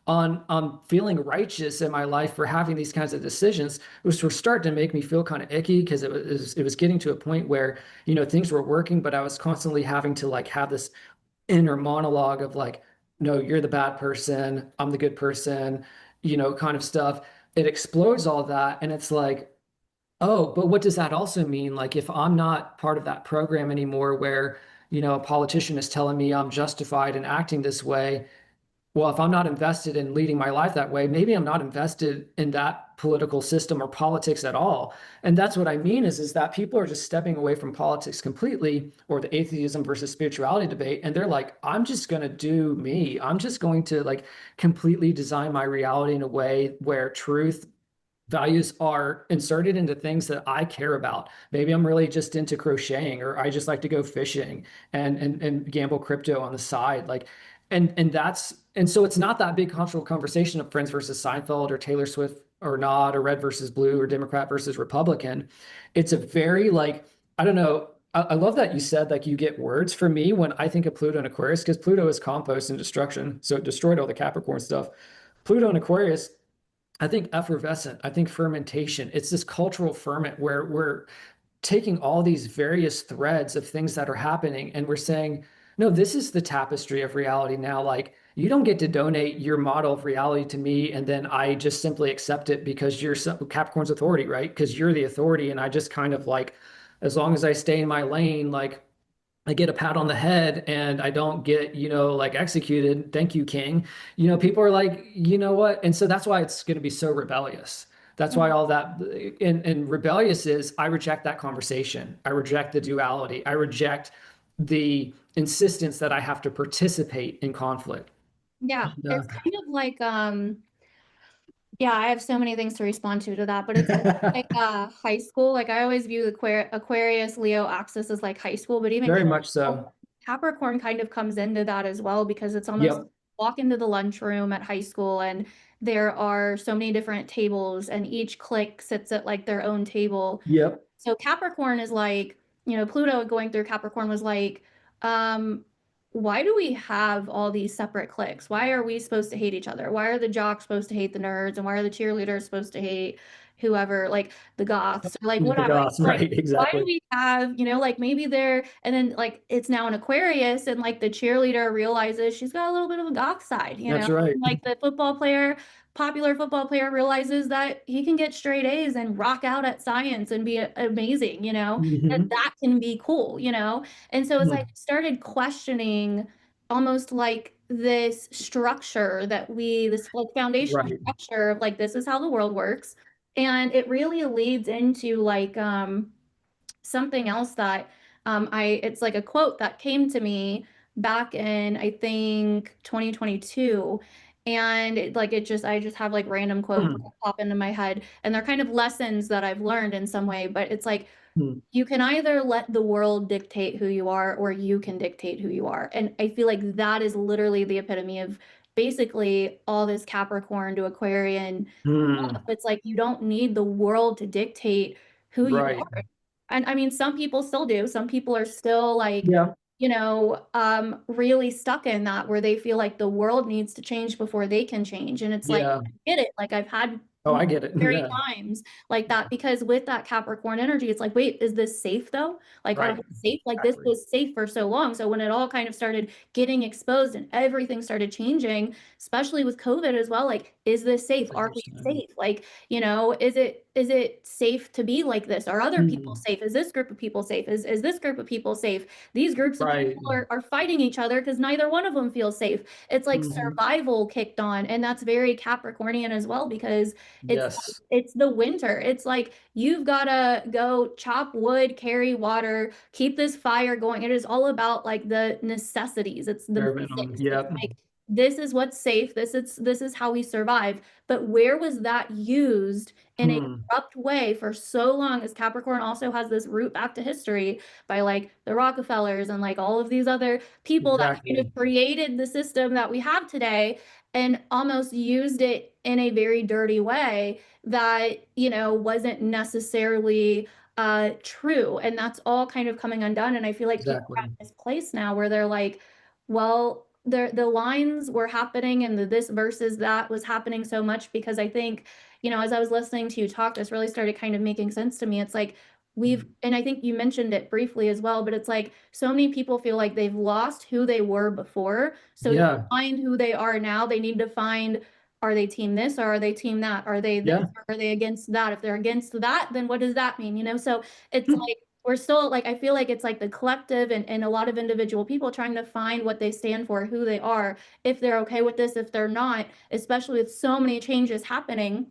on feeling righteous in my life for having these kinds of decisions. It was starting to make me feel kind of icky because it was getting to a point where, things were working, but I was constantly having to like have this inner monologue of like, no, you're the bad person, I'm the good person, kind of stuff. It explodes all that. And it's like, oh, but what does that also mean? Like, if I'm not part of that program anymore, where, a politician is telling me I'm justified in acting this way, well, if I'm not invested in leading my life that way, maybe I'm not invested in that political system or politics at all. And that's what I mean is that people are just stepping away from politics completely, or the atheism versus spirituality debate. And they're like, I'm just going to do me. I'm just going to like completely design my reality in a way where truth values are inserted into things that I care about. Maybe I'm really just into crocheting, or I just like to go fishing and gamble crypto on the side. Like, and so it's not that big cultural conversation of Friends versus Seinfeld or Taylor Swift or not, or red versus blue or Democrat versus Republican. It's a very like, I don't know. I love that you said like you get words. For me, when I think of Pluto and Aquarius, because Pluto is compost and destruction, so it destroyed all the Capricorn stuff. Pluto and Aquarius, I think effervescent, I think fermentation. It's this cultural ferment where we're taking all these various threads of things that are happening and we're saying, no, this is the tapestry of reality now. Like, you don't get to donate your model of reality to me and then I just simply accept it because you're Capricorn's authority, right? Because you're the authority. And I just kind of like, as long as I stay in my lane, like I get a pat on the head and I don't get, like executed. Thank you, King. People are like, you know what? And so that's why it's going to be so rebellious. That's why all that and rebellious is I reject that conversation. I reject the duality. I reject the insistence that I have to participate in conflict. Yeah. Yeah. It's kind of like yeah, I have so many things to respond to that, but it's kind of like high school. Like I always view the Aquarius Leo axis as like high school, but even Very much so. Capricorn kind of comes into that as well because it's almost Yep. walk into the lunchroom at high school and there are so many different tables and each clique sits at like their own table. Yep. So Capricorn is like, Pluto going through Capricorn was like, um, why do we have all these separate cliques? Why are we supposed to hate each other? Why are the jocks supposed to hate the nerds? And why are the cheerleaders supposed to hate whoever, like the goths or like The whatever? goss, Like, right? why do Exactly. we have, like maybe they're, and then like it's now an Aquarius and like the cheerleader realizes she's got a little bit of a goth side, That's right. like the football player popular football player realizes that he can get straight A's and rock out at science and be amazing, that Hmm. that can be cool, And so it's like started questioning almost like this structure this like foundational Right. structure of like this is how the world works. And it really leads into like something else that it's like a quote that came to me back in I think 2022 and I just have like random quotes that Hmm. pop into my head and they're kind of lessons that I've learned in some way but it's like Hmm. you can either let the world dictate who you are or you can dictate who you are and I feel like that is literally the epitome of basically all this Capricorn to Aquarian Hmm. it's like you don't need the world to dictate who you Right. are. And I mean, some people still do. Some people are still like, Yeah. really stuck in that where they feel like the world needs to change before they can change. And it's like, Yeah. I get it. Like I've had Oh, I get it. very Yeah. times like that because with that Capricorn energy, it's like, wait, is this safe though? Like, are we Right. safe? Like this Exactly. was safe for so long. So when it all kind of started getting exposed and everything started changing, especially with COVID as well, like, is this safe? Are we 100%. safe? Like, is it safe to be like this? Are other people Mm. safe? Is this group of people safe? Is this group of people safe? These groups of people Right. are fighting each other because neither one of them feels safe. It's like Hmm. survival kicked on, and that's very Capricornian as well because Yes. It's the winter. It's like you've got to go chop wood, carry water, keep this fire going. It is all about like the necessities. It's the Bare minimum. basics. It's Yep. like this is what's safe. This is how we survive. But where was that used in a Hmm. corrupt way for so long? As Capricorn also has this root back to history by like the Rockefellers and like all of these other people that kind of Exactly. created the system that we have today and almost used it in a very dirty way that, wasn't necessarily true. And that's all kind of coming undone. And I feel like people are at Exactly. this place now where they're like, well, the lines were happening and the this versus that was happening so much because I think, as I was listening to you talk, this really started kind of making sense to me. It's like and I think you mentioned it briefly as well, but it's like so many people feel like they've lost who they were before. So to Yeah. find who they are now, they need to find, are they team this or are they team that? Are they this Yeah. or are they against that? If they're against that, then what does that mean? So it's like we're still like, I feel like it's like the collective and a lot of individual people trying to find what they stand for, who they are, if they're okay with this, if they're not, especially with so many changes happening,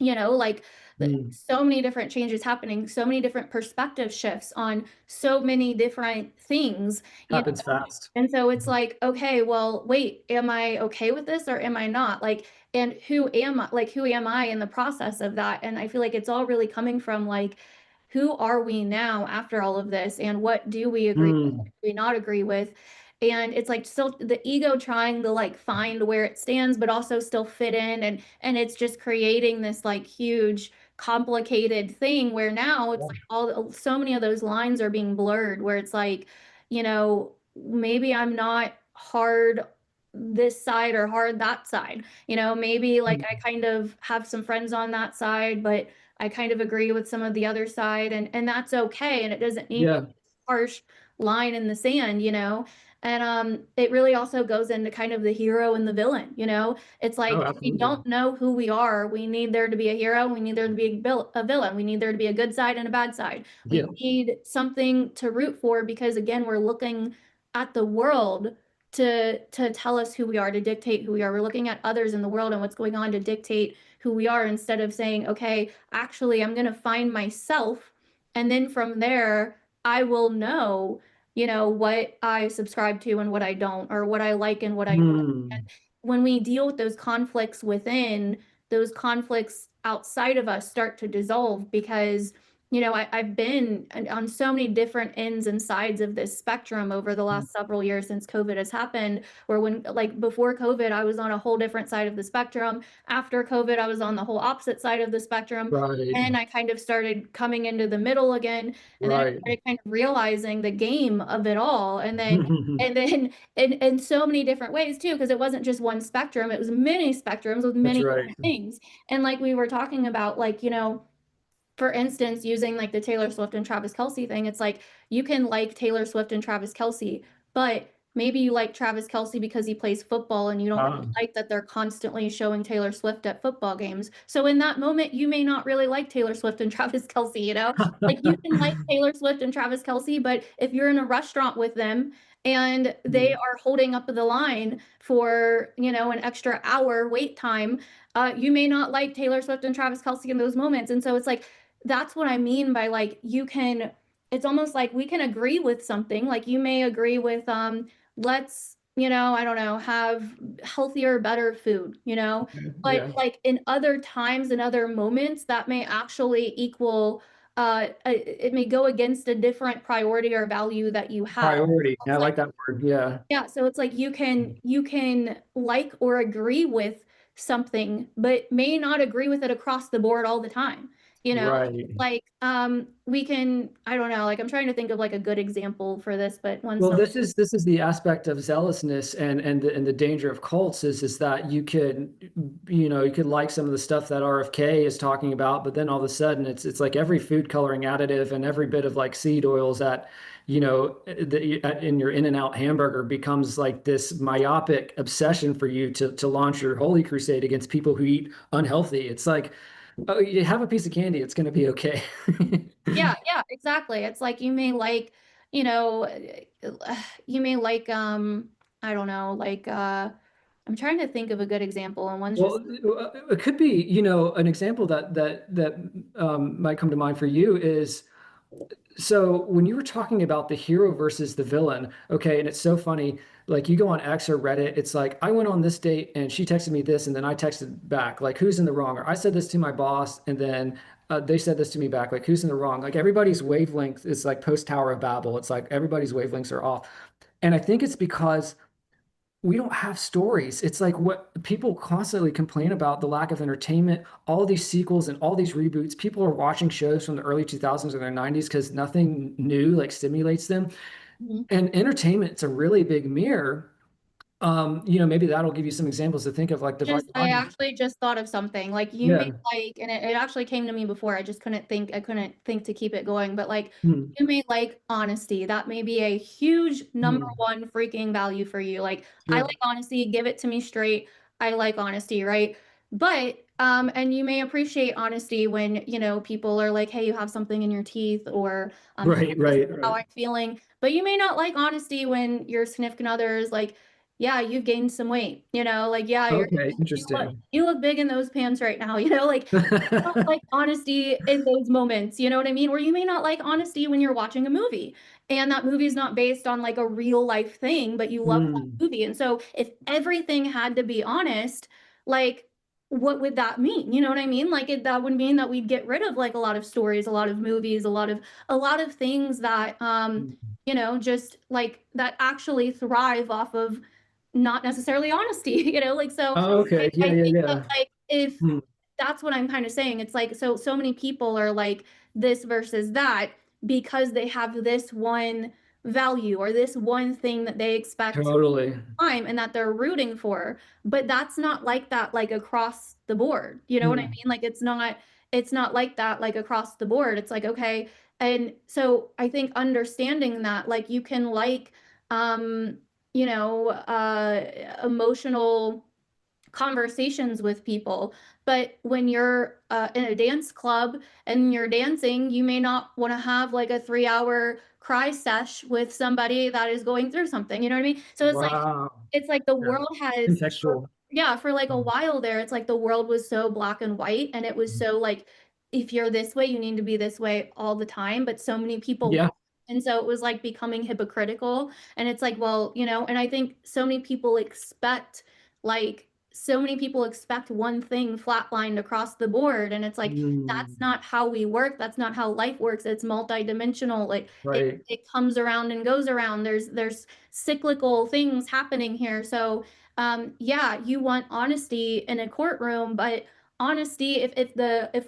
like Hmm. so many different changes happening, so many different perspective shifts on so many different things, you Happens fast. and so it's like, okay, well, wait, am I okay with this or am I not? Like, and who am I in the process of that? And I feel like it's all really coming from like, who are we now after all of this? And what do we agree with? What Hmm. do we not agree with? And it's like still the ego trying to like find where it stands, but also still fit in. And it's just creating this like huge complicated thing where now it's Yeah. like so many of those lines are being blurred where it's like, maybe I'm not hard this side or hard that side. Maybe like I kind of have some friends on that side, but I kind of agree with some of the other side and that's okay. And it doesn't need to Yeah. be this harsh line in the sand, And it really also goes into kind of the hero and the villain. It's Oh, like if we absolutely. don't know who we are, we need there to be a hero, we need there to be a villain, we need there to be a good side and a bad side. We Yeah. need something to root for because again, we're looking at the world to tell us who we are, to dictate who we are. We're looking at others in the world and what's going on to dictate who we are instead of saying, okay, actually, I'm going to find myself. And then from there, I will know, what I subscribe to and what I don't, or what I like and what I don't. And Hmm. when we deal with those conflicts within, those conflicts outside of us start to dissolve because I've been on so many different ends and sides of this spectrum over the last several years since COVID has happened. Where when, like, before COVID, I was on a whole different side of the spectrum. After COVID, I was on the whole opposite side of the spectrum. Right. And I kind of started coming into the middle again. And then I Right. started kind of realizing the game of it all. And then in so many different ways too, because it wasn't just one spectrum, it was many spectrums with That's many right. different things. And like we were talking about, like, for instance, using like the Taylor Swift and Travis Kelce thing, it's like you can like Taylor Swift and Travis Kelce, but maybe you like Travis Kelce because he plays football and you don't really Ah. like that they're constantly showing Taylor Swift at football games. So in that moment, you may not really like Taylor Swift and Travis Kelce. Like you can like Taylor Swift and Travis Kelce, but if you're in a restaurant with them and they Hmm. are holding up the line for, an extra hour wait time, you may not like Taylor Swift and Travis Kelce in those moments. And so it's like, that's what I mean by like it's almost like we can agree with something. Like you may agree with let's, I don't know, have healthier, better food, but Yeah. like in other times and other moments that may actually equal it may go against a different priority or value that you have. Priority. I It's like like that word. Yeah. yeah, so it's like you can like or agree with something, but may not agree with it across the board all the time. Right. Like we can, I don't know, like I'm trying to think of like a good example for this, but one Well, second. this is the aspect of zealousness and the danger of cults is that you could like some of the stuff that RFK is talking about, but then all of a sudden it's like every food coloring additive and every bit of like seed oils in your In-N-Out hamburger becomes like this myopic obsession for you to launch your holy crusade against people who eat unhealthy. It's like, oh, you have a piece of candy, it's going to be okay. Yeah, yeah, exactly. It's like you know, you may like I don't know, like I'm trying to think of a good example, and one's just Well, it could be, an example that might come to mind for you is, so when you were talking about the hero versus the villain, okay, and it's so funny, like you go on X or Reddit, it's like I went on this date and she texted me this, and then I texted back, like who's in the wrong? Or I said this to my boss, and then they said this to me back, like who's in the wrong? Like everybody's wavelength is like post Tower of Babel. It's like everybody's wavelengths are off, and I think it's because we don't have stories. It's like what people constantly complain about, the lack of entertainment, all these sequels and all these reboots. People are watching shows from the early 2000s or the 90s because nothing new like stimulates them. Mhm. And entertainment's a really big mirror. Maybe that'll give you some examples to think of, like the just I body. actually just thought of something. Like you may Yeah. like, and it actually came to me before. I couldn't think to keep it going. But like Hmm. you may like honesty. That may be a huge number Hmm. one freaking value for you. Like I Sure. like honesty, give it to me straight. I like honesty, right? But and you may appreciate honesty when, people are like, hey, you have something in your teeth, or hey, Right, this is right, how right. I'm feeling. But you may not like honesty when your significant other is like, yeah, you've gained some weight, like, yeah, Okay, look, interesting. you look big in those pants right now, like not like honesty in those moments, you know what I mean? Or you may not like honesty when you're watching a movie and that movie is not based on like a real life thing, but you love Hmm. that movie. And so if everything had to be honest, like what would that mean? You know what I mean? Like that would mean that we'd get rid of like a lot of stories, a lot of movies, a lot of things that just like that actually thrive off of not necessarily honesty, like so Oh, okay. I Yeah, yeah, think that yeah. like if Hmm. that's what I'm kind of saying, it's like so many people are like this versus that because they have this one value or this one thing that they expect Totally. time and that they're rooting for, but that's not like that like across the board, you know what I Hmm. mean? Like it's not like that like across the board. It's like okay. And so I think understanding that like you can like um emotional conversations with people. But when you're in a dance club and you're dancing, you may not want to have like a 3 hour cry sesh with somebody that is going through something. You know what I mean? So Wow. it's like the Yeah. world has, Contextual. yeah, for like a Hmm. while there, it's like the world was so black and white, and it was so like, if you're this way, you need to be this way all the time. But so many people, Yeah. and so it was like becoming hypocritical. And it's like, well, and I think so many people expect one thing flatlined across the board. And it's like, that's Mm. not how we work. That's not how life works. It's multidimensional. Like Right. it comes around and goes around. There's cyclical things happening here. So yeah, you want honesty in a courtroom, but honesty, if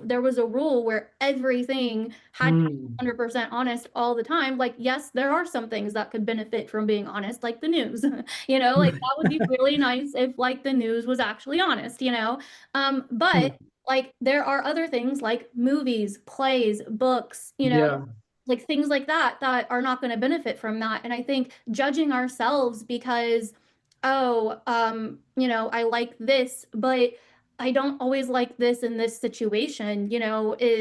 there was a rule where everything had to be Mm. 100% honest all the time, like yes, there are some things that could benefit from being honest, like the news. Like that would be really nice if like the news was actually honest, Hmm. but like there are other things like movies, plays, books, Yeah. like things like that are not going to benefit from that. And I think judging ourselves because, oh, I like this, but I don't always like this in this situation,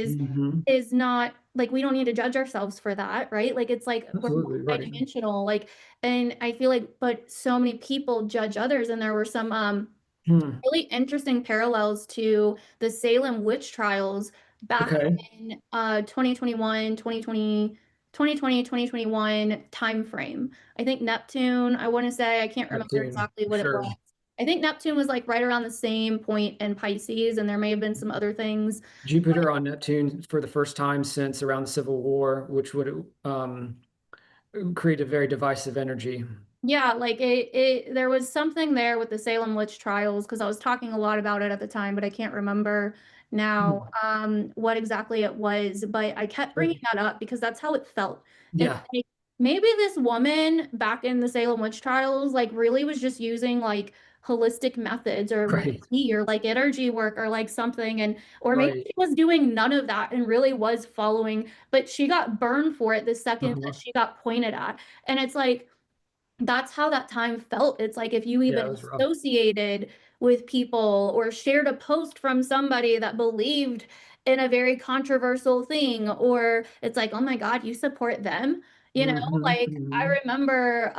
Hmm. is not like we don't need to judge ourselves for that, right? Like it's like we're Absolutely right. multidimensional, like, and I feel like, but so many people judge others, and there were some Hmm. really interesting parallels to the Salem witch trials back Okay. in 2021, 2020 time frame. I think Neptune, I want to say, I can't remember Neptune. exactly what it was. Sure. I think Neptune was like right around the same point in Pisces, and there may have been some other things. Jupiter on Neptune for the first time since around the Civil War, which would create a very divisive energy. Yeah, like there was something there with the Salem witch trials because I was talking a lot about it at the time, but I can't remember now Hmm. what exactly it was. But I kept bringing that up because that's how it felt. It's Yeah. like maybe this woman back in the Salem witch trials like really was just using like holistic methods or Right. Reiki or like energy work or like something, and or maybe Right. she was doing none of that and really was following, but she got burned for it the second that Uh-huh. she got pointed at. And it's like that's how that time felt. It's like if you Yeah, even it was rough. associated with people or shared a post from somebody that believed in a very controversial thing, or it's like, oh my God, you support them. Hmm. Like I Hmm. remember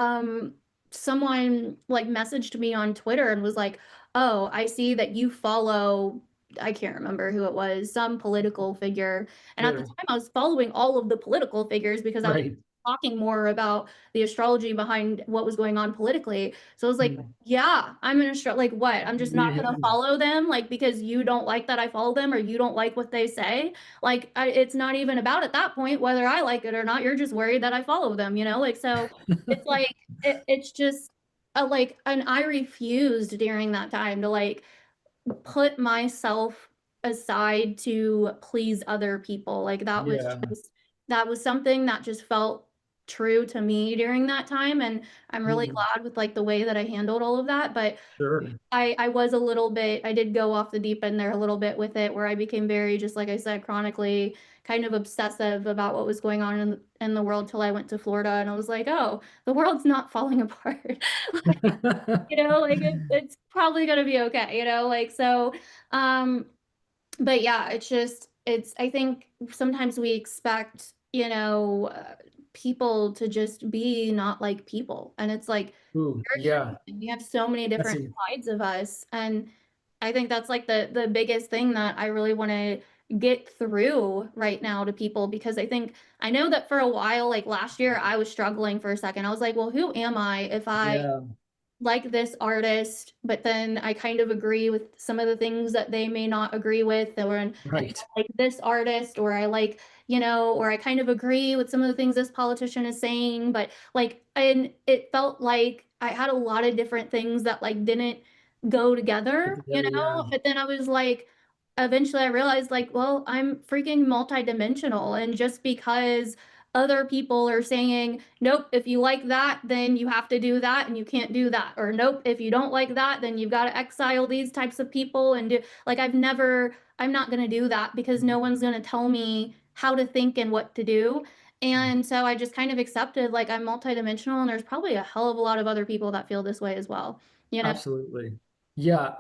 someone like messaged me on Twitter and was like, "Oh, I see that you follow." I can't remember who it was, some political figure. And at the Sure. time, I was following all of the political figures because I was Right. talking more about the astrology behind what was going on politically. So I was like, Mm. yeah, I'm an astro like what? I'm just not Yeah. gonna follow them like because you don't like that I follow them or you don't like what they say. Like it's not even about at that point whether I like it or not. You're just worried that I follow them, you know? Like so it's like it's just like and I refused during that time to like put myself aside to please other people. Like Yeah. that was something that just felt true to me during that time. And I'm really Mm. glad with like the way that I handled all of that. But Sure. I was a little bit, I did go off the deep end there a little bit with it, where I became very, just like I said, chronically kind of obsessive about what was going on in the world till I went to Florida and I was like, oh, the world's not falling apart. You know, like it's probably gonna be okay, you know, like so um but yeah, it's just it's I think sometimes we expect, you know, people to just be not like people and it's like Ooh, we're yeah. human. We have so many That's different a, sides of us and I think that's like the biggest thing that I really want to get through right now to people because I think I know that for a while like last year I was struggling for a second. I was like, well, who am I if I yeah. like this artist, but then I kind of agree with some of the things that they may not agree with, or and I Right. like this artist, or I like, you know, or I kind of agree with some of the things this politician is saying, but like, and it felt like I had a lot of different things that like didn't go Put together, you together, yeah. know, but then I was like, eventually I realized like, well, I'm freaking multidimensional, and just because other people are saying, nope, if you like that, then you have to do that and you can't do that. Or nope, if you don't like that, then you've got to exile these types of people and do like I'm not going to do that because no one's going to tell me how to think and what to do. And so I just kind of accepted like I'm multidimensional and there's probably a hell of a lot of other people that feel this way as well. You know? Absolutely. Yeah,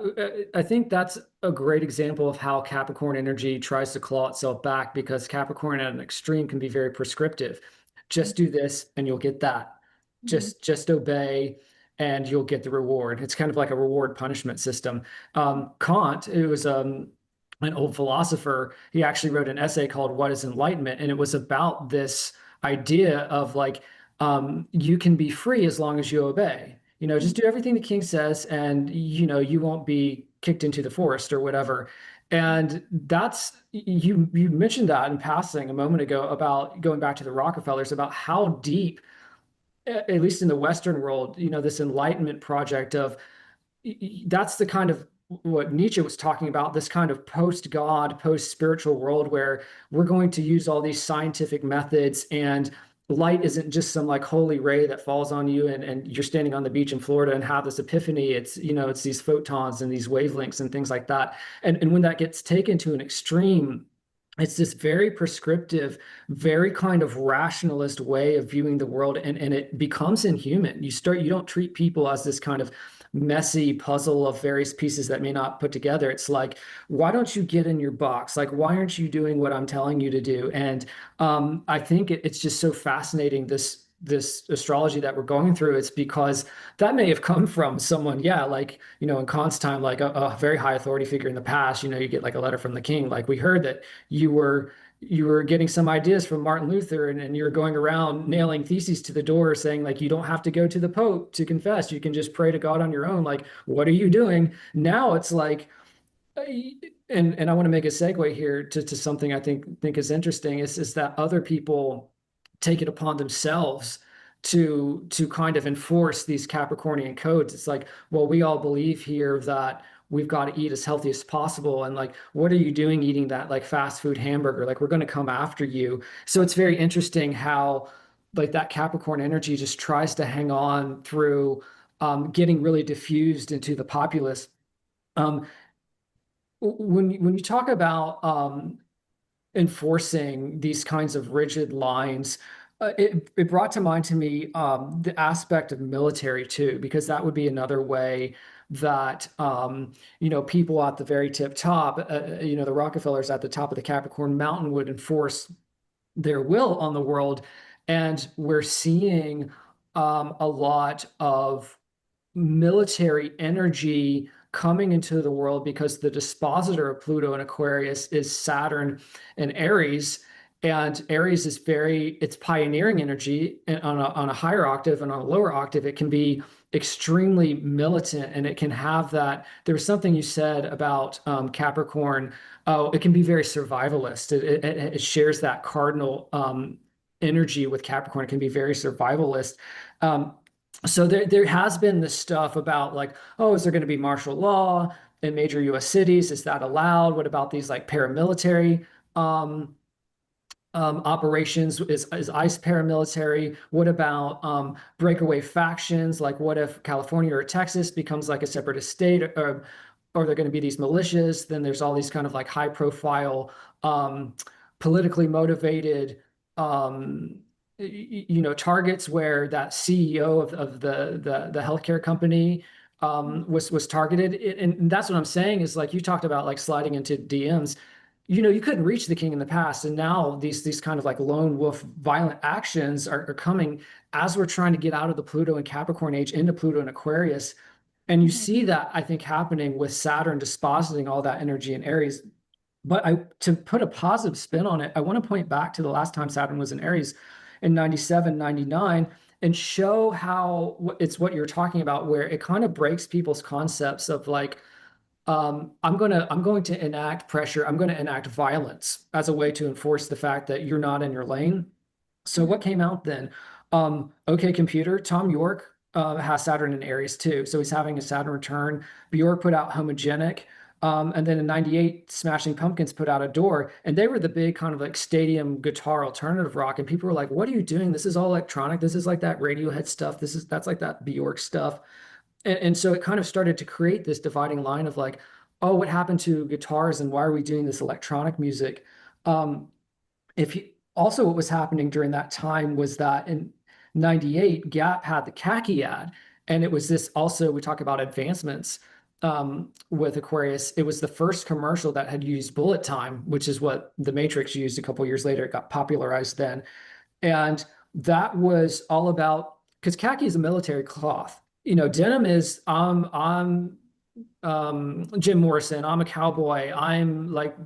I think that's a great example of how Capricorn energy tries to claw itself back because Capricorn at an extreme can be very prescriptive. Just do this and you'll get that. Mhm. Just obey and you'll get the reward. It's kind of like a reward punishment system. Kant, who was an old philosopher, he actually wrote an essay called What is Enlightenment? And it was about this idea of like you can be free as long as you obey. You know, just do everything the king says, and you won't be kicked into the forest or whatever. And that's you mentioned that in passing a moment ago about going back to the Rockefellers about how deep, at least in the Western world, this Enlightenment project of that's the kind of what Nietzsche was talking about, this kind of post-God, post-spiritual world where we're going to use all these scientific methods and light isn't just some like holy ray that falls on you and you're standing on the beach in Florida and have this epiphany. It's these photons and these wavelengths and things like that. And when that gets taken to an extreme, it's this very prescriptive, very kind of rationalist way of viewing the world, and it becomes inhuman. You don't treat people as this kind of messy puzzle of various pieces that may not put together. It's like, why don't you get in your box? Like, why aren't you doing what I'm telling you to do? And I think it's just so fascinating, this astrology that we're going through. It's because that may have come from someone, yeah, like in Kant's time, like a very high authority figure in the past. You get like a letter from the king, like we heard that you were getting some ideas from Martin Luther, and you're going around nailing theses to the door saying like you don't have to go to the Pope to confess, you can just pray to God on your own. Like, what are you doing now? It's like, and I want to make a segue here to something I think is interesting is that other people take it upon themselves to kind of enforce these Capricornian codes. It's like, well, we all believe here that we've got to eat as healthy as possible. And like, what are you doing eating that like fast food hamburger? Like, we're going to come after you. So it's very interesting how like that Capricorn energy just tries to hang on through getting really diffused into the populace. Um, when you talk about enforcing these kinds of rigid lines, it brought to mind to me the aspect of military too, because that would be another way that people at the very tip top, the Rockefellers at the top of the Capricorn Mountain would enforce their will on the world. And we're seeing a lot of military energy coming into the world because the dispositor of Pluto and Aquarius is Saturn and Aries. And Aries is it's pioneering energy and on a higher octave, and on a lower octave, it can be extremely militant, and it can have that. There was something you said about Capricorn. Oh, it can be very survivalist. It shares that cardinal energy with Capricorn. It can be very survivalist. Um, so there has been this stuff about like, oh, is there going to be martial law in major U.S. cities? Is that allowed? What about these like paramilitary um, operations? Is ICE paramilitary? What about breakaway factions? Like, what if California or Texas becomes like a separatist state, or they're going to be these militias? Then there's all these kind of like high profile, um, politically motivated, um, targets where that CEO of the healthcare company was targeted. And that's what I'm saying is like you talked about like sliding into DMs. You couldn't reach the king in the past, and now these kind of like lone wolf violent actions are coming as we're trying to get out of the Pluto and Capricorn age into Pluto and Aquarius. And you Mhm. see that, I think, happening with Saturn dispositing all that energy in Aries. But to put a positive spin on it, I want to point back to the last time Saturn was in Aries in 97, 99, and show how it's what you're talking about, where it kind of breaks people's concepts of like, I'm going to enact pressure. I'm going to enact violence as a way to enforce the fact that you're not in your lane. So what Mhm. came out then? OK Computer, Tom York has Saturn in Aries too. So he's having a Saturn return. Bjork put out Homogenic. And then in 98, Smashing Pumpkins put out Adore. And they were the big kind of like stadium guitar alternative rock. And people were like, what are you doing? This is all electronic. This is like that Radiohead stuff. That's like that Bjork stuff. And so it kind of started to create this dividing line of like, oh, what happened to guitars and why are we doing this electronic music? Um, if you, Also, what was happening during that time was that in 98, Gap had the khaki ad. And it was this also, we talk about advancements with Aquarius. It was the first commercial that had used bullet time, which is what the Matrix used a couple years later. It got popularized then. And that was all about, because khaki is a military cloth. Denim is I'm Jim Morrison. I'm a cowboy. I'm like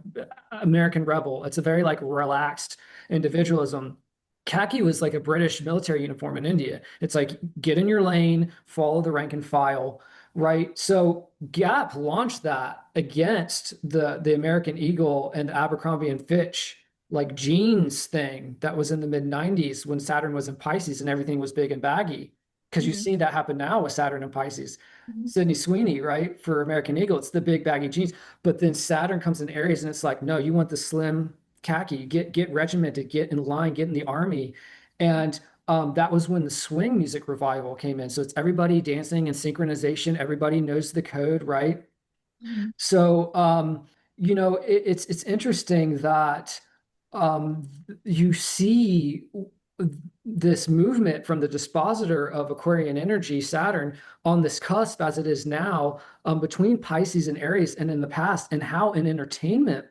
American rebel. It's a very like relaxed individualism. Khaki was like a British military uniform in India. It's like get in your lane, follow the rank and file, right? So Gap launched that against the American Eagle and Abercrombie and Fitch like jeans thing that was in the mid 90s when Saturn was in Pisces and everything was big and baggy. Because you Mhm. see that happen now with Saturn and Pisces. Mhm. Sydney Sweeney, right? For American Eagle, it's the big baggy jeans. But then Saturn comes in Aries and it's like, no, you want the slim khaki, get regimented, get in line, get in the army. And that was when the swing music revival came in. So it's everybody dancing in synchronization, everybody knows the code, right? Mhm. So, it's interesting that um, you see this movement from the dispositor of Aquarian energy, Saturn, on this cusp as it is now, between Pisces and Aries, and in the past, and how in entertainment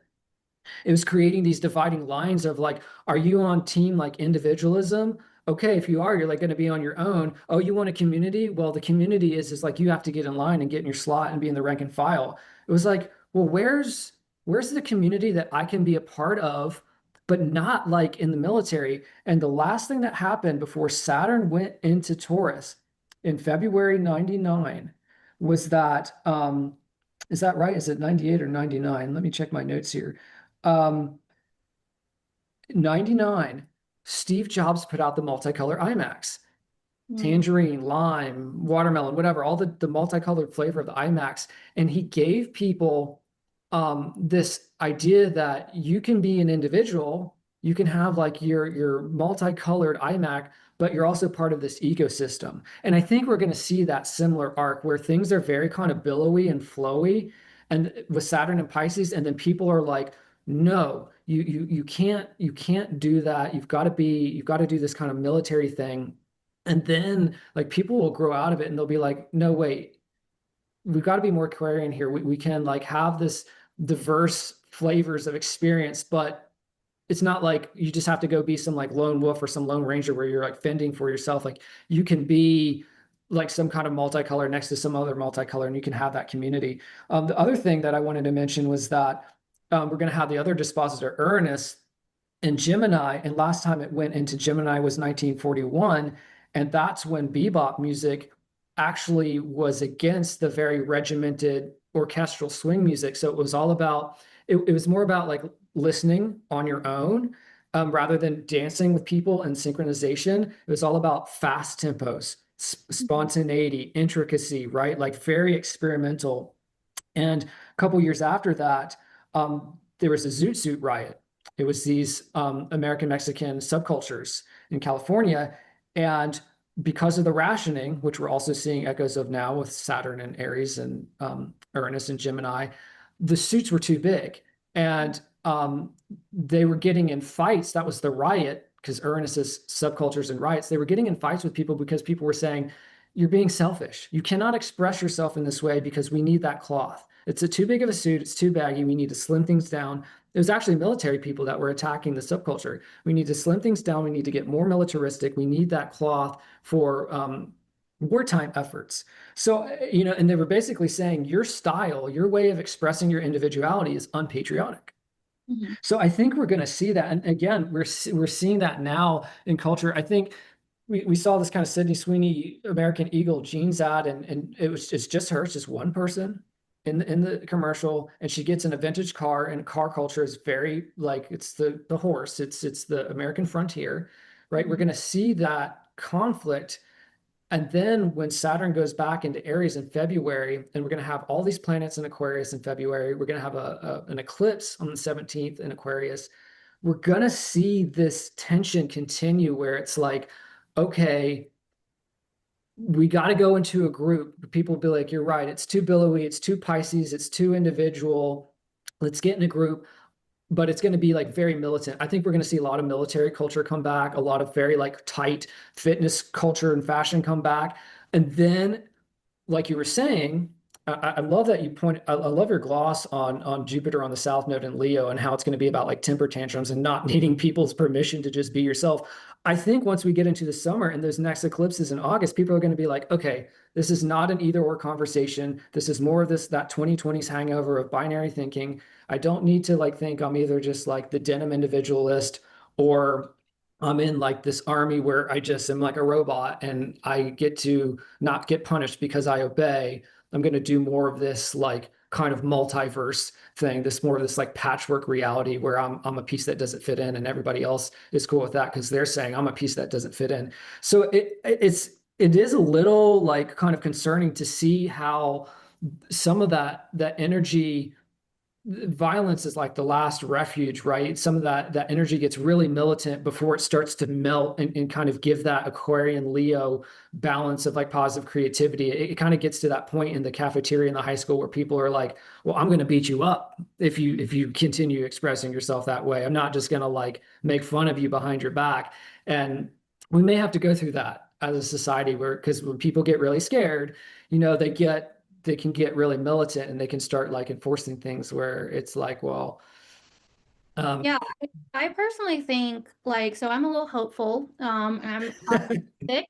it was creating these dividing lines of like, are you on team like individualism? Okay, if you are, you're like going to be on your own. Oh, you want a community? Well, the community is like you have to get in line and get in your slot and be in the rank and file. It was like, well, where's the community that I can be a part of, but not like in the military? And the last thing that happened before Saturn went into Taurus in February 99 was that is that right? Is it 98 or 99? Let me check my notes here. 99, Steve Jobs put out the multicolor iMacs, Mhm. tangerine, lime, watermelon, whatever, all the multicolored flavor of the iMacs. And he gave people this idea that you can be an individual, you can have like your multicolored iMac, but you're also part of this ecosystem. And I think we're going to see that similar arc where things are very kind of billowy and flowy, and with Saturn and Pisces, and then people are like, no, you can't do that. You've got to do this kind of military thing. And then like people will grow out of it and they'll be like, no, wait, we've got to be more Aquarian here. We can like have this diverse flavors of experience, but it's not like you just have to go be some like lone wolf or some lone ranger where you're like fending for yourself. Like you can be like some kind of multicolor next to some other multicolor and you can have that community. The other thing that I wanted to mention was that we're going to have the other dispositor Uranus in Gemini, and last time it went into Gemini was 1941, and that's when bebop music actually was against the very regimented orchestral swing music. So it was all about it was more about like listening on your own rather than dancing with people and synchronization. It was all about fast tempos, spontaneity, intricacy, right? Like very experimental. And a couple years after that, there was a Zoot Suit riot. It was these American Mexican subcultures in California. And because of the rationing, which we're also seeing echoes of now with Saturn and Aries and Uranus and Gemini, the suits were too big. And they were getting in fights. That was the riot, because Uranus's subcultures and riots, they were getting in fights with people because people were saying, you're being selfish. You cannot express yourself in this way because we need that cloth. It's too big of a suit. It's too baggy. We need to slim things down. It was actually military people that were attacking the subculture. We need to slim things down. We need to get more militaristic. We need that cloth for wartime efforts. So, and they were basically saying your style, your way of expressing your individuality is unpatriotic. Mhm. So I think we're going to see that. And again, we're seeing that now in culture. I think we saw this kind of Sydney Sweeney American Eagle jeans ad, and it's just her, it's just one person in the commercial, and she gets in a vintage car, and car culture is very like it's the horse, it's the American frontier, right? We're Mhm. going to see that conflict. And then when Saturn goes back into Aries in February, and we're going to have all these planets in Aquarius in February, we're going to have an eclipse on the 17th in Aquarius. We're going to see this tension continue where it's like, okay, we got to go into a group. People will be like, you're right. It's too billowy. It's too Pisces. It's too individual. Let's get in a group, but it's going to be like very militant. I think we're going to see a lot of military culture come back, a lot of very like tight fitness culture and fashion come back. And then like you were saying, I love that you point. I love your gloss on Jupiter on the South Node in Leo and how it's going to be about like temper tantrums and not needing people's permission to just be yourself. I think once we get into the summer and those next eclipses in August, people are going to be like, okay, this is not an either or conversation. This is more of this that 2020s hangover of binary thinking. I don't need to like think I'm either just like the denim individualist or I'm in like this army where I just am like a robot and I get to not get punished because I obey. I'm going to do more of this like kind of multiverse thing, this more of this like patchwork reality where I'm a piece that doesn't fit in and everybody else is cool with that because they're saying I'm a piece that doesn't fit in. So it is a little like kind of concerning to see how some of that energy violence is like the last refuge, right? Some of that energy gets really militant before it starts to melt and kind of give that Aquarian Leo balance of like positive creativity. It kind of gets to that point in the cafeteria in the high school where people are like, well, I'm going to beat you up if you continue expressing yourself that way. I'm not just going to like make fun of you behind your back. And we may have to go through that as a society where because when people get really scared, they can get really militant and they can start like enforcing things where it's like, well, um, Yeah, I personally think like so I'm a little hopeful. I'm optimistic.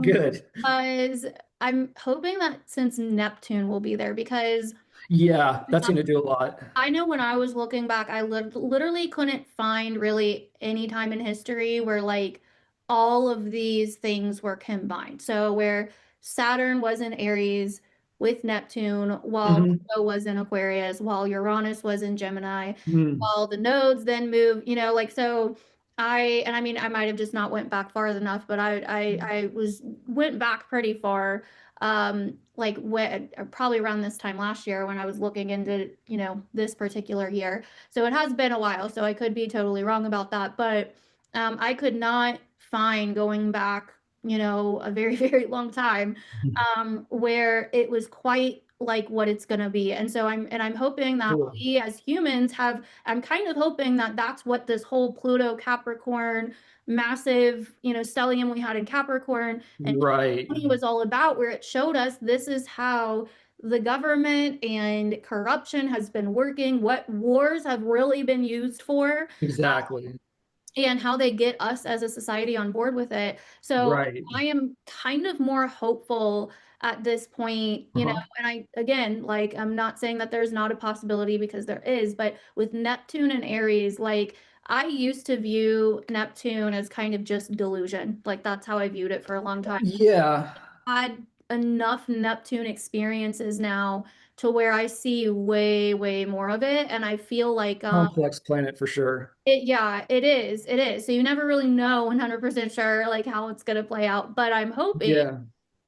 good. Because I'm hoping that since Neptune will be there because Yeah, that's going to do a lot. I know when I was looking back, I literally couldn't find really any time in history where like all of these things were combined. So where Saturn was in Aries with Neptune, while Hmm. Pluto was in Aquarius, while Uranus was in Gemini, Mm. while the nodes then move, like so I mean I might have just not went back far enough, but I was went back pretty far like when probably around this time last year when I was looking into, this particular year. So it has been a while, so I could be totally wrong about that, but I could not find going back, a very, very long time, where it was quite like what it's going to be. And so I'm hoping that Cool. we as humans I'm kind of hoping that that's what this whole Pluto Capricorn massive, stellium we had in Capricorn and Right. Tawny was all about, where it showed us this is how the government and corruption has been working, what wars have really been used for, Exactly. and how they get us as a society on board with it. So Right. I am kind of more hopeful at this point, Uh-huh. and I, again, like, I'm not saying that there's not a possibility because there is, but with Neptune and Aries, like, I used to view Neptune as kind of just delusion. Like, that's how I viewed it for a long time. Yeah. Had enough Neptune experiences now to where I see way, way more of it. And I feel like, Complex planet for sure. yeah, it is. It is. So you never really know 100% sure like how it's going to play out, but I'm hoping Yeah,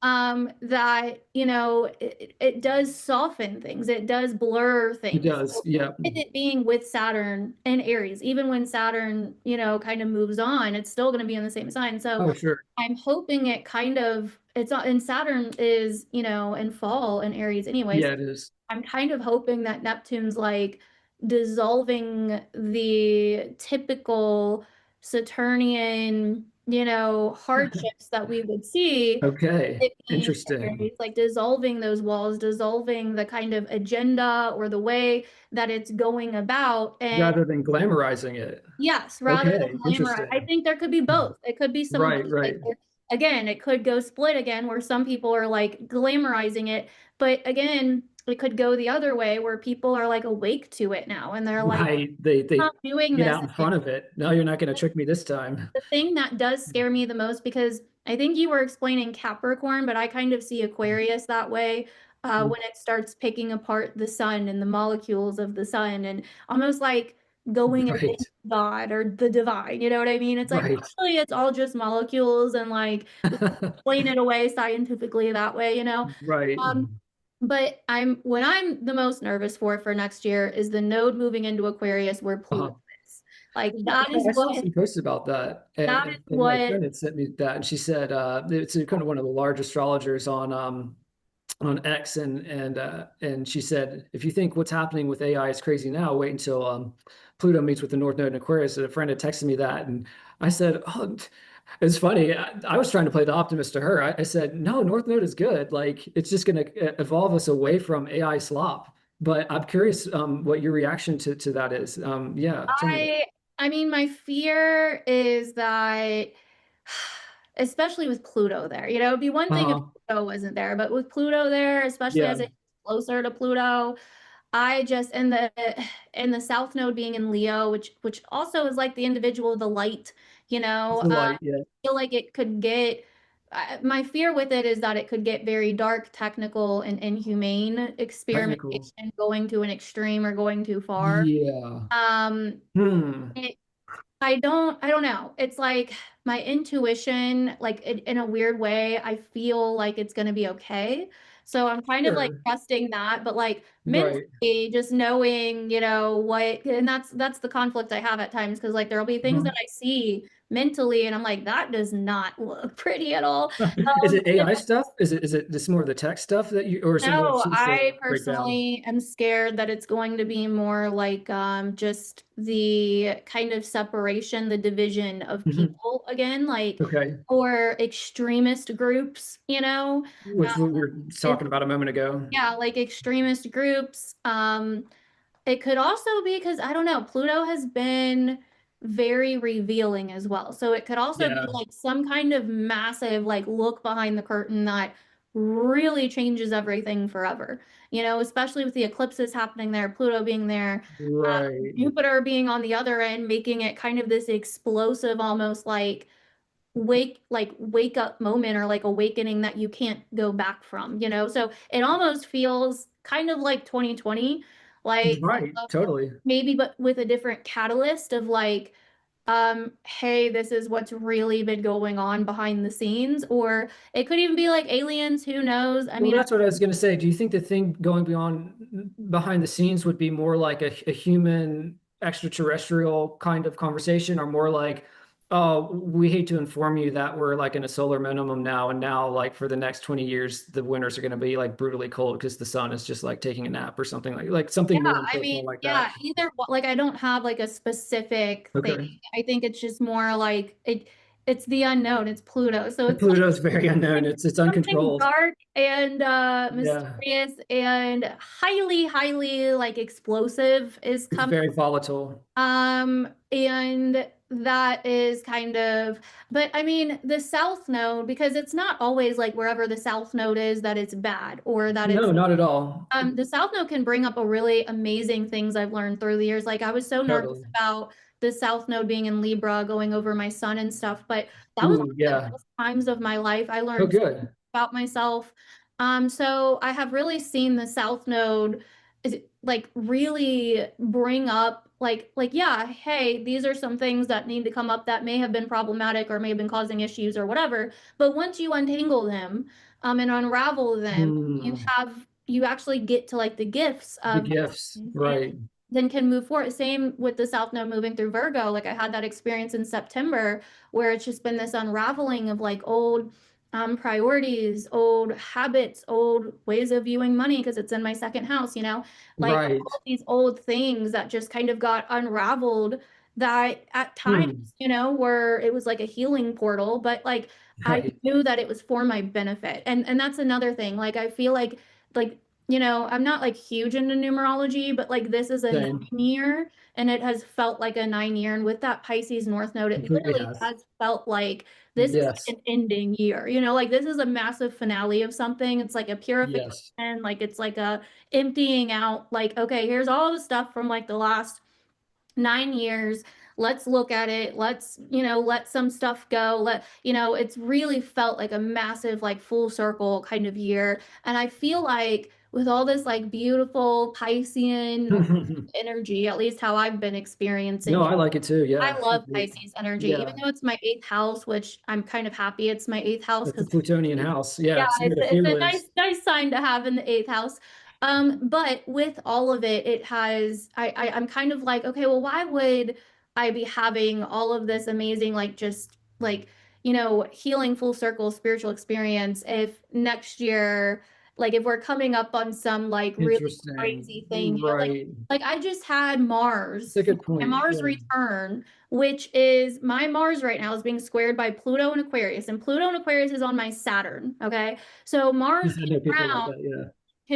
that, it does soften things. It does blur it things. does. So Yeah. with it being with Saturn and Aries, even when Saturn, kind of moves on, it's still going to be in the same sign. So Oh, sure. I'm hoping it kind of it's not, and Saturn is, in fall in Aries anyways. Yeah, it is. I'm kind of hoping that Neptune's like dissolving the typical Saturnian, hardships that we would see. Okay. It being Interesting. Aries, like dissolving those walls, dissolving the kind of agenda or the way that it's going about. And Rather than glamorizing it. yes, rather Okay. than glamorize. I Interesting. think there could be both. It could be some of Right, both. Like, right. again, it could go split again, where some people are like glamorizing it, but again, it could go the other way where people are like awake to it now, and they're like, Right. They not doing get this out in front of it. No, you're not going to trick me this time. the thing that does scare me the most, because I think you were explaining Capricorn, but I kind of see Aquarius that way, when it starts picking apart the sun and the molecules of the sun and almost like going Right. against God or the divine. You know what I mean? It's like Right. actually it's all just molecules and like we explain it away scientifically that way. Right. Um, but what I'm the most nervous for next year is the node moving into Aquarius where Pluto Uh-huh. is. Like I saw some posts about that, that is and my what friend had sent me that, and she said it's kind of one of the large astrologers on X, and she said if you think what's happening with AI is crazy now, wait until Pluto meets with the North Node in Aquarius. And a friend had texted me that, and I said, oh, it's funny. I was trying to play the optimist to her. I said, no, North Node is good. Like it's just going to evolve us away from AI slop. But I'm curious what your reaction to that is. Yeah, tell me. I I mean, my fear is that, especially with Pluto there, it'd be one thing if Uh, Pluto wasn't there, but with Pluto there, especially yeah, as it gets closer to Pluto, I just and the South Node being in Leo, which also is like the individual, the light, it's the light. Yeah, I feel like it could get. My fear with it is that it could get very dark, technical, and inhumane technical. experimentation, going to an extreme or going too far. Yeah. Um, Hmm. it, I don't know. It's like my intuition, like in a weird way, I feel like it's gonna be okay. So I'm kind of like Sure. trusting that, but like Right. mentally, just knowing, what, and that's the conflict I have at times because like there'll be things that Mhm. I see mentally, and I'm like, that does not look pretty at all. Is it And then AI stuff? Is it just more of the tech stuff that you, or is it more of no, soothsayer I breakdown? personally am scared that it's going to be more like just the kind of separation, the division of Mhm. people again, like Okay. or extremist groups. Which we Um, were it, talking about a moment ago. yeah, like extremist groups. It could also be because I don't know, Pluto has been very revealing as well. So it could also be Yeah. like some kind of massive like look behind the curtain that really changes everything forever. Especially with the eclipses happening there, Pluto being there, Right. Jupiter being on the other end, making it kind of this explosive, almost like wake up moment or like awakening that you can't go back from. So it almost feels kind of like 2020, like Right. Totally. maybe but with a different catalyst of like, hey, this is what's really been going on behind the scenes, or it could even be like aliens, who knows? I Well, mean, that's what I was going to say. Do you think the thing going beyond behind the scenes would be more like a human extraterrestrial kind of conversation, or more like, oh, we hate to inform you that we're like in a solar minimum now, and now like for the next 20 years, the winters are going to be like brutally cold because the sun is just like taking a nap or something like yeah, something more I mean, impersonal like yeah, that. like I don't have like a specific thing. Okay. I think it's just more like it. It's the unknown. It's Pluto. So The it's like Pluto's very unknown. It's something uncontrolled. dark and Yeah. mysterious and highly, highly like explosive is It's coming. very volatile. And that is kind of, but I mean, the South Node, because it's not always like wherever the South Node is that it's bad or that No, it's, not at all. the South Node can bring up a really amazing things I've learned through the years. Like I was so nervous Totally. about the South Node being in Libra, going over my son and stuff, but that was Ooh, one of the yeah. best times of my life. I Oh, learned so much good. about myself. So I have really seen the South Node is like really bring up like yeah, hey, these are some things that need to come up that may have been problematic or may have been causing issues or whatever. But once you untangle them, and unravel them, Hmm. you actually get to like the gifts The of gifts, and right. then can move forward. Same with the South Node moving through Virgo. Like I had that experience in September where it's just been this unraveling of like old priorities, old habits, old ways of viewing money because it's in my second house, like Right. all of these old things that just kind of got unraveled that at times, Hmm. where it was like a healing portal, but like I Right. knew that it was for my benefit. And that's another thing. Like I feel like I'm not like huge into numerology, but like this is a Same. 9 year and it has felt like a 9 year. And with that Pisces North Node, it Completely literally has. has felt like this is Yes. like an ending year, like this is a massive finale of something. It's like a Yes. purification, like it's like a emptying out, like, okay, here's all the stuff from like the last 9 years. Let's look at it. Let's, let some stuff go. It's really felt like a massive, like full circle kind of year. And I feel like with all this like beautiful Piscean energy, at least how I've been experiencing No, it, I like it too. I Yeah. love Pisces energy, even Yeah. though it's my eighth house, which I'm kind of happy it's my eighth house That's the because Plutonian house. Yeah. yeah, It's near it's the it's a feelers. nice sign to have in the eighth house. But with all of it, it has I'm kind of like, okay, well, why would I be having all of this amazing, like just like, healing full circle spiritual experience if next year, like if we're coming up on some like really Interesting. crazy thing, Right. like I just had It's a good My point. Mars Yeah. return, which is my Mars right now is being squared by Pluto and Aquarius, and Pluto and Aquarius is on my Saturn. Okay. So Mars Yes, I being know people like around, that. Yeah.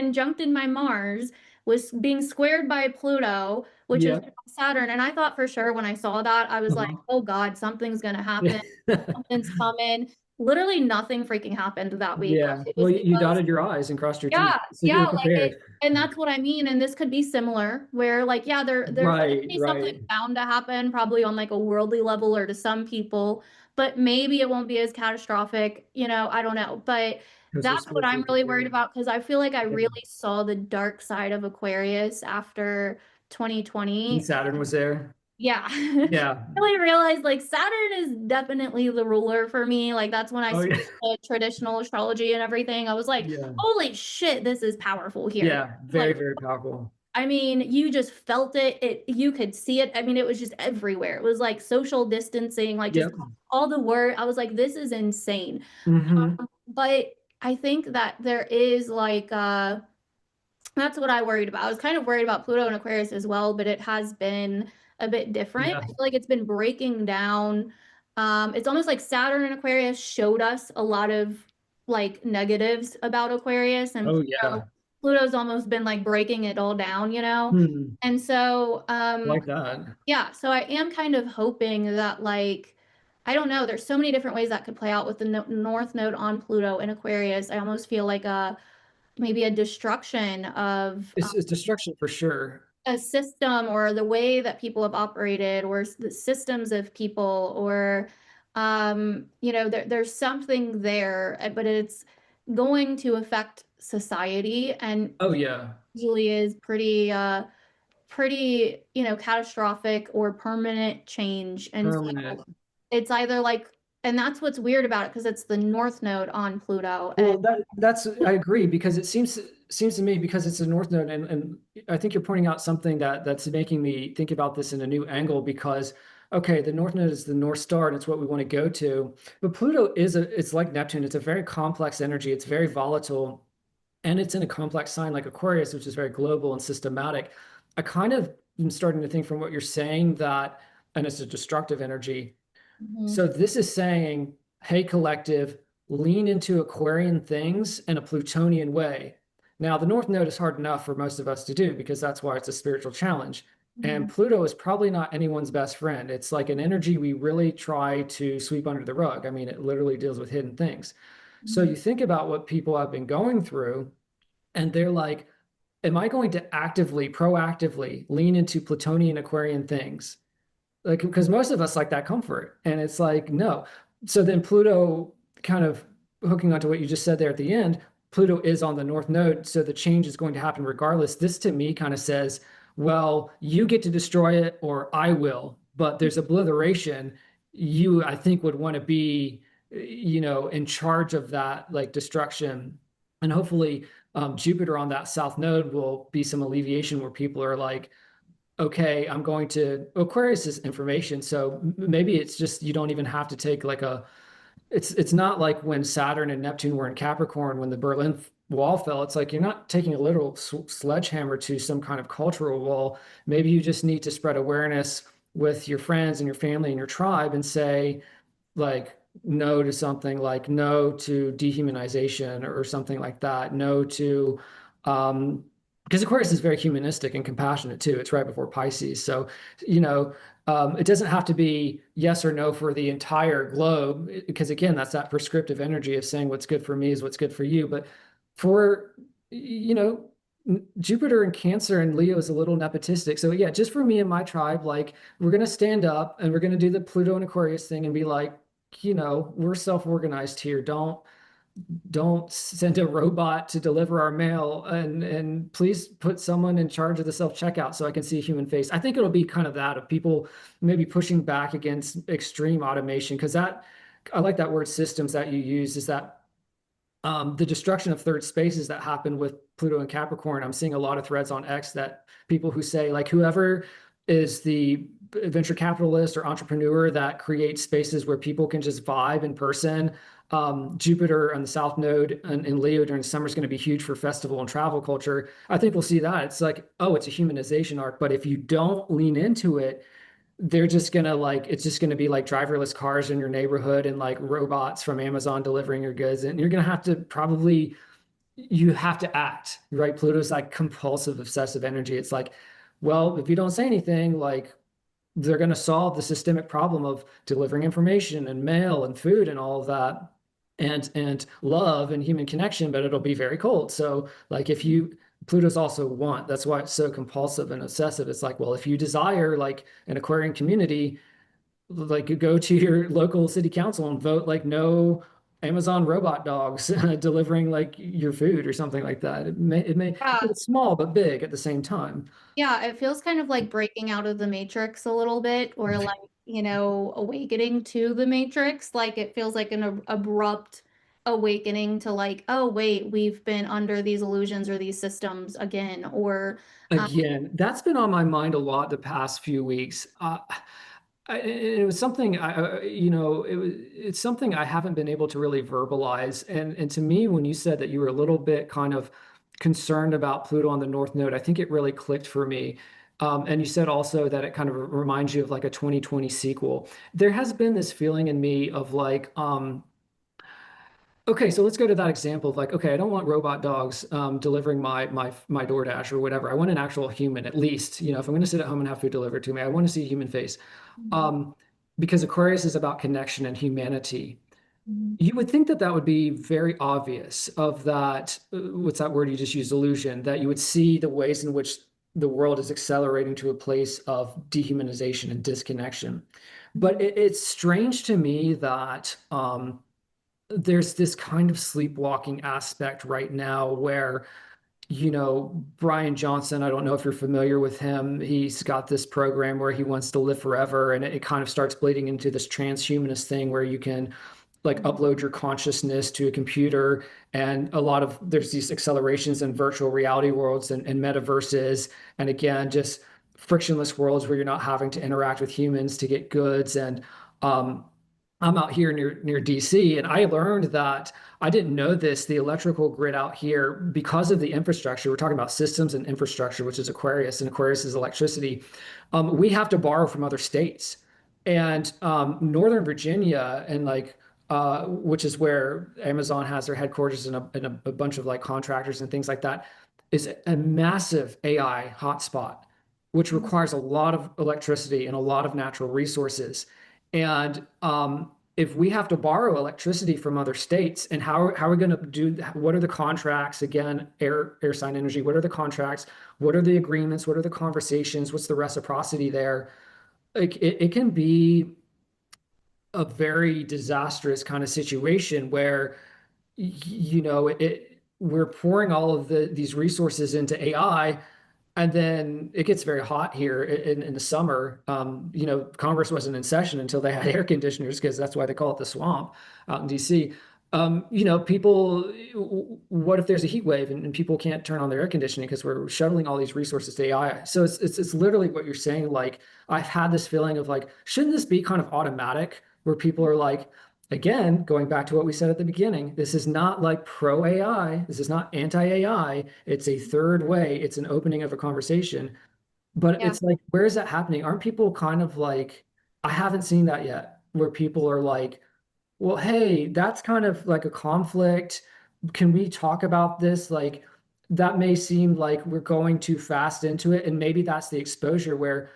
conjunct in my Mars, was being squared by Pluto, which is Yeah. Saturn. And I thought for sure when I saw that, I was like, Uh-huh. oh God, something's going to Yeah. happen. Something's coming. Literally nothing freaking happened that week. Yeah. It Well, was you because dotted your I's and crossed your T's. yeah, So you yeah, were like it, prepared. and that's what I mean. And this could be similar, where like, yeah, there's gonna Right. be something Right. bound to happen, probably on like a worldly level or to some people, but maybe it won't be as catastrophic, I don't know. But Because we're that's what I'm spiritually really worried prepared. about because I feel like I Yeah. really saw the dark side of Aquarius after And 2020. Saturn was there. Yeah. Yeah. Really realized like Saturn is definitely the ruler for me. Like that's when I Oh, switched yeah. to traditional astrology and everything. I was like, Yeah. holy shit, this is powerful here. Yeah. Like, Very, very powerful. I mean, you just felt it. You could see it. I mean, it was just everywhere. It was like social distancing, like just Yep. all the word. I was like, this is insane. Hmm. But I think that there is like that's what I worried about. I was kind of worried about Pluto and Aquarius as well, but it has been a bit different. Yeah. I feel like it's been breaking down. It's almost like Saturn and Aquarius showed us a lot of like negatives about Aquarius, and Oh, yeah. Pluto's almost been like breaking it all down. Hmm. And so, Like that. yeah, so I am kind of hoping that like I don't know, there's so many different ways that could play out with the North Node on Pluto and Aquarius. I almost feel like a maybe a destruction of It's destruction for sure. a system or the way that people have operated or the systems of people or there's something there, but it's going to affect society and Oh, yeah. usually is pretty catastrophic or permanent change. And Permanent. so it's either like, and that's what's weird about it because it's the North Node on Pluto. And Well, that's I agree because it seems to me because it's a north node and I think you're pointing out something that's making me think about this in a new angle because okay, the north node is the North Star and it's what we want to go to. But Pluto it's like Neptune, it's a very complex energy, it's very volatile, and it's in a complex sign like Aquarius, which is very global and systematic. I kind of am starting to think from what you're saying that, and it's a destructive energy, Mhm. So this is saying, hey, collective, lean into Aquarian things in a Plutonian way. Now, the North Node is hard enough for most of us to do because that's why it's a spiritual challenge. And Mhm. Pluto is probably not anyone's best friend. It's like an energy we really try to sweep under the rug. I mean, it literally deals with hidden things. So Mhm. you think about what people have been going through, and they're like, am I going to actively, proactively lean into Plutonian Aquarian things? Like, because most of us like that comfort, and it's like no. So then Pluto, kind of hooking onto what you just said there at the end, Pluto is on the north node, so the change is going to happen regardless. This to me kind of says, well, you get to destroy it or I will, but there's obliteration. You, I think, would want to be, in charge of that, like, destruction. And hopefully Jupiter on that south node will be some alleviation where people are like, okay, I'm going to Aquarius is information. So maybe it's just you don't even have to take like a it's not like when Saturn and Neptune were in Capricorn when the Berlin Wall fell. It's like you're not taking a literal sledgehammer to some kind of cultural wall. Maybe you just need to spread awareness with your friends and your family and your tribe and say, like, no to something, like no to dehumanization or something like that, no to um because Aquarius is very humanistic and compassionate too. It's right before Pisces. So, you know, it doesn't have to be yes or no for the entire globe, because again, that's that prescriptive energy of saying what's good for me is what's good for you. But for, you know, Jupiter and Cancer and Leo is a little nepotistic. So yeah, just for me and my tribe, like we're gonna stand up and we're gonna do the Pluto and Aquarius thing and be like, we're self-organized here. Don't send a robot to deliver our mail, and please put someone in charge of the self-checkout so I can see a human face. I think it'll be kind of that of people maybe pushing back against extreme automation, because that I like that word systems that you use, is that the destruction of third spaces that happened with Pluto and Capricorn. I'm seeing a lot of threads on X that people who say, like, whoever is the venture capitalist or entrepreneur that creates spaces where people can just vibe in person. Jupiter on the South Node in Leo during the summer is going to be huge for festival and travel culture. I think we'll see that. It's like, oh, it's a humanization arc. But if you don't lean into it, they're just gonna like it's just gonna be like driverless cars in your neighborhood and like robots from Amazon delivering your goods. And you're gonna have to probably you have to act, right? Pluto's like compulsive, obsessive energy. It's like, well, if you don't say anything, like they're going to solve the systemic problem of delivering information and mail and food and all of that, and love and human connection, but it'll be very cold. So like if you Pluto's also want, that's why it's so compulsive and obsessive. It's like, well, if you desire like an Aquarian community, like you go to your local city council and vote like no Amazon robot dogs delivering like your food or something like that. Yeah. It's small but big at the same time. Yeah, it feels kind of like breaking out of the matrix a little bit, or like, awakening to the matrix. Like it feels like an abrupt awakening to like, oh wait, we've been under these illusions or these systems again, or Again, that's been on my mind a lot the past few weeks. It was something it's something I haven't been able to really verbalize. And to me, when you said that you were a little bit kind of concerned about Pluto on the North Node, I think it really clicked for me. And you said also that it kind of reminds you of like a 2020 sequel. There has been this feeling in me of like, okay, so let's go to that example of like, okay, I don't want robot dogs delivering my DoorDash or whatever. I want an actual human, at least. If I'm going to sit at home and have food delivered to me, I want to see a human face. Mhm. Um, because Aquarius is about connection and humanity. Mhm. You would think that that would be very obvious of that, what's that word you just used, illusion, that you would see the ways in which the world is accelerating to a place of dehumanization and disconnection. But it's strange to me that there's this kind of sleepwalking aspect right now where, Brian Johnson, I don't know if you're familiar with him. He's got this program where he wants to live forever, and it kind of starts bleeding into this transhumanist thing where you can like upload your consciousness to a computer. And there's these accelerations in virtual reality worlds and metaverses. And again, just frictionless worlds where you're not having to interact with humans to get goods. And um, I'm out here near DC, and I learned that I didn't know this. The electrical grid out here, because of the infrastructure, we're talking about systems and infrastructure, which is Aquarius, and Aquarius is electricity. We have to borrow from other states. And Northern Virginia and like which is where Amazon has their headquarters and a bunch of like contractors and things like that, is a massive AI hotspot, which requires a lot of electricity and a lot of natural resources. And if we have to borrow electricity from other states, and how are we going to do that? What are the contracts? Again, air sign energy. What are the contracts? What are the agreements? What are the conversations? What's the reciprocity there? Like it can be a very disastrous kind of situation where we're pouring all of these resources into AI, and then it gets very hot here in the summer. Congress wasn't in session until they had air conditioners because that's why they call it the swamp out in DC. People, what if there's a heat wave and people can't turn on their air conditioning because we're shuttling all these resources to AI? So it's literally what you're saying. Like I've had this feeling of like, shouldn't this be kind of automatic where people are like, again, going back to what we said at the beginning, this is not like pro AI. This is not anti AI. It's a third way. It's an opening of a conversation. But Yeah. it's like, where is that happening? Aren't people kind of like, I haven't seen that yet, where people are like, well, hey, that's kind of like a conflict. Can we talk about this? Like, that may seem like we're going too fast into it. And maybe that's the exposure where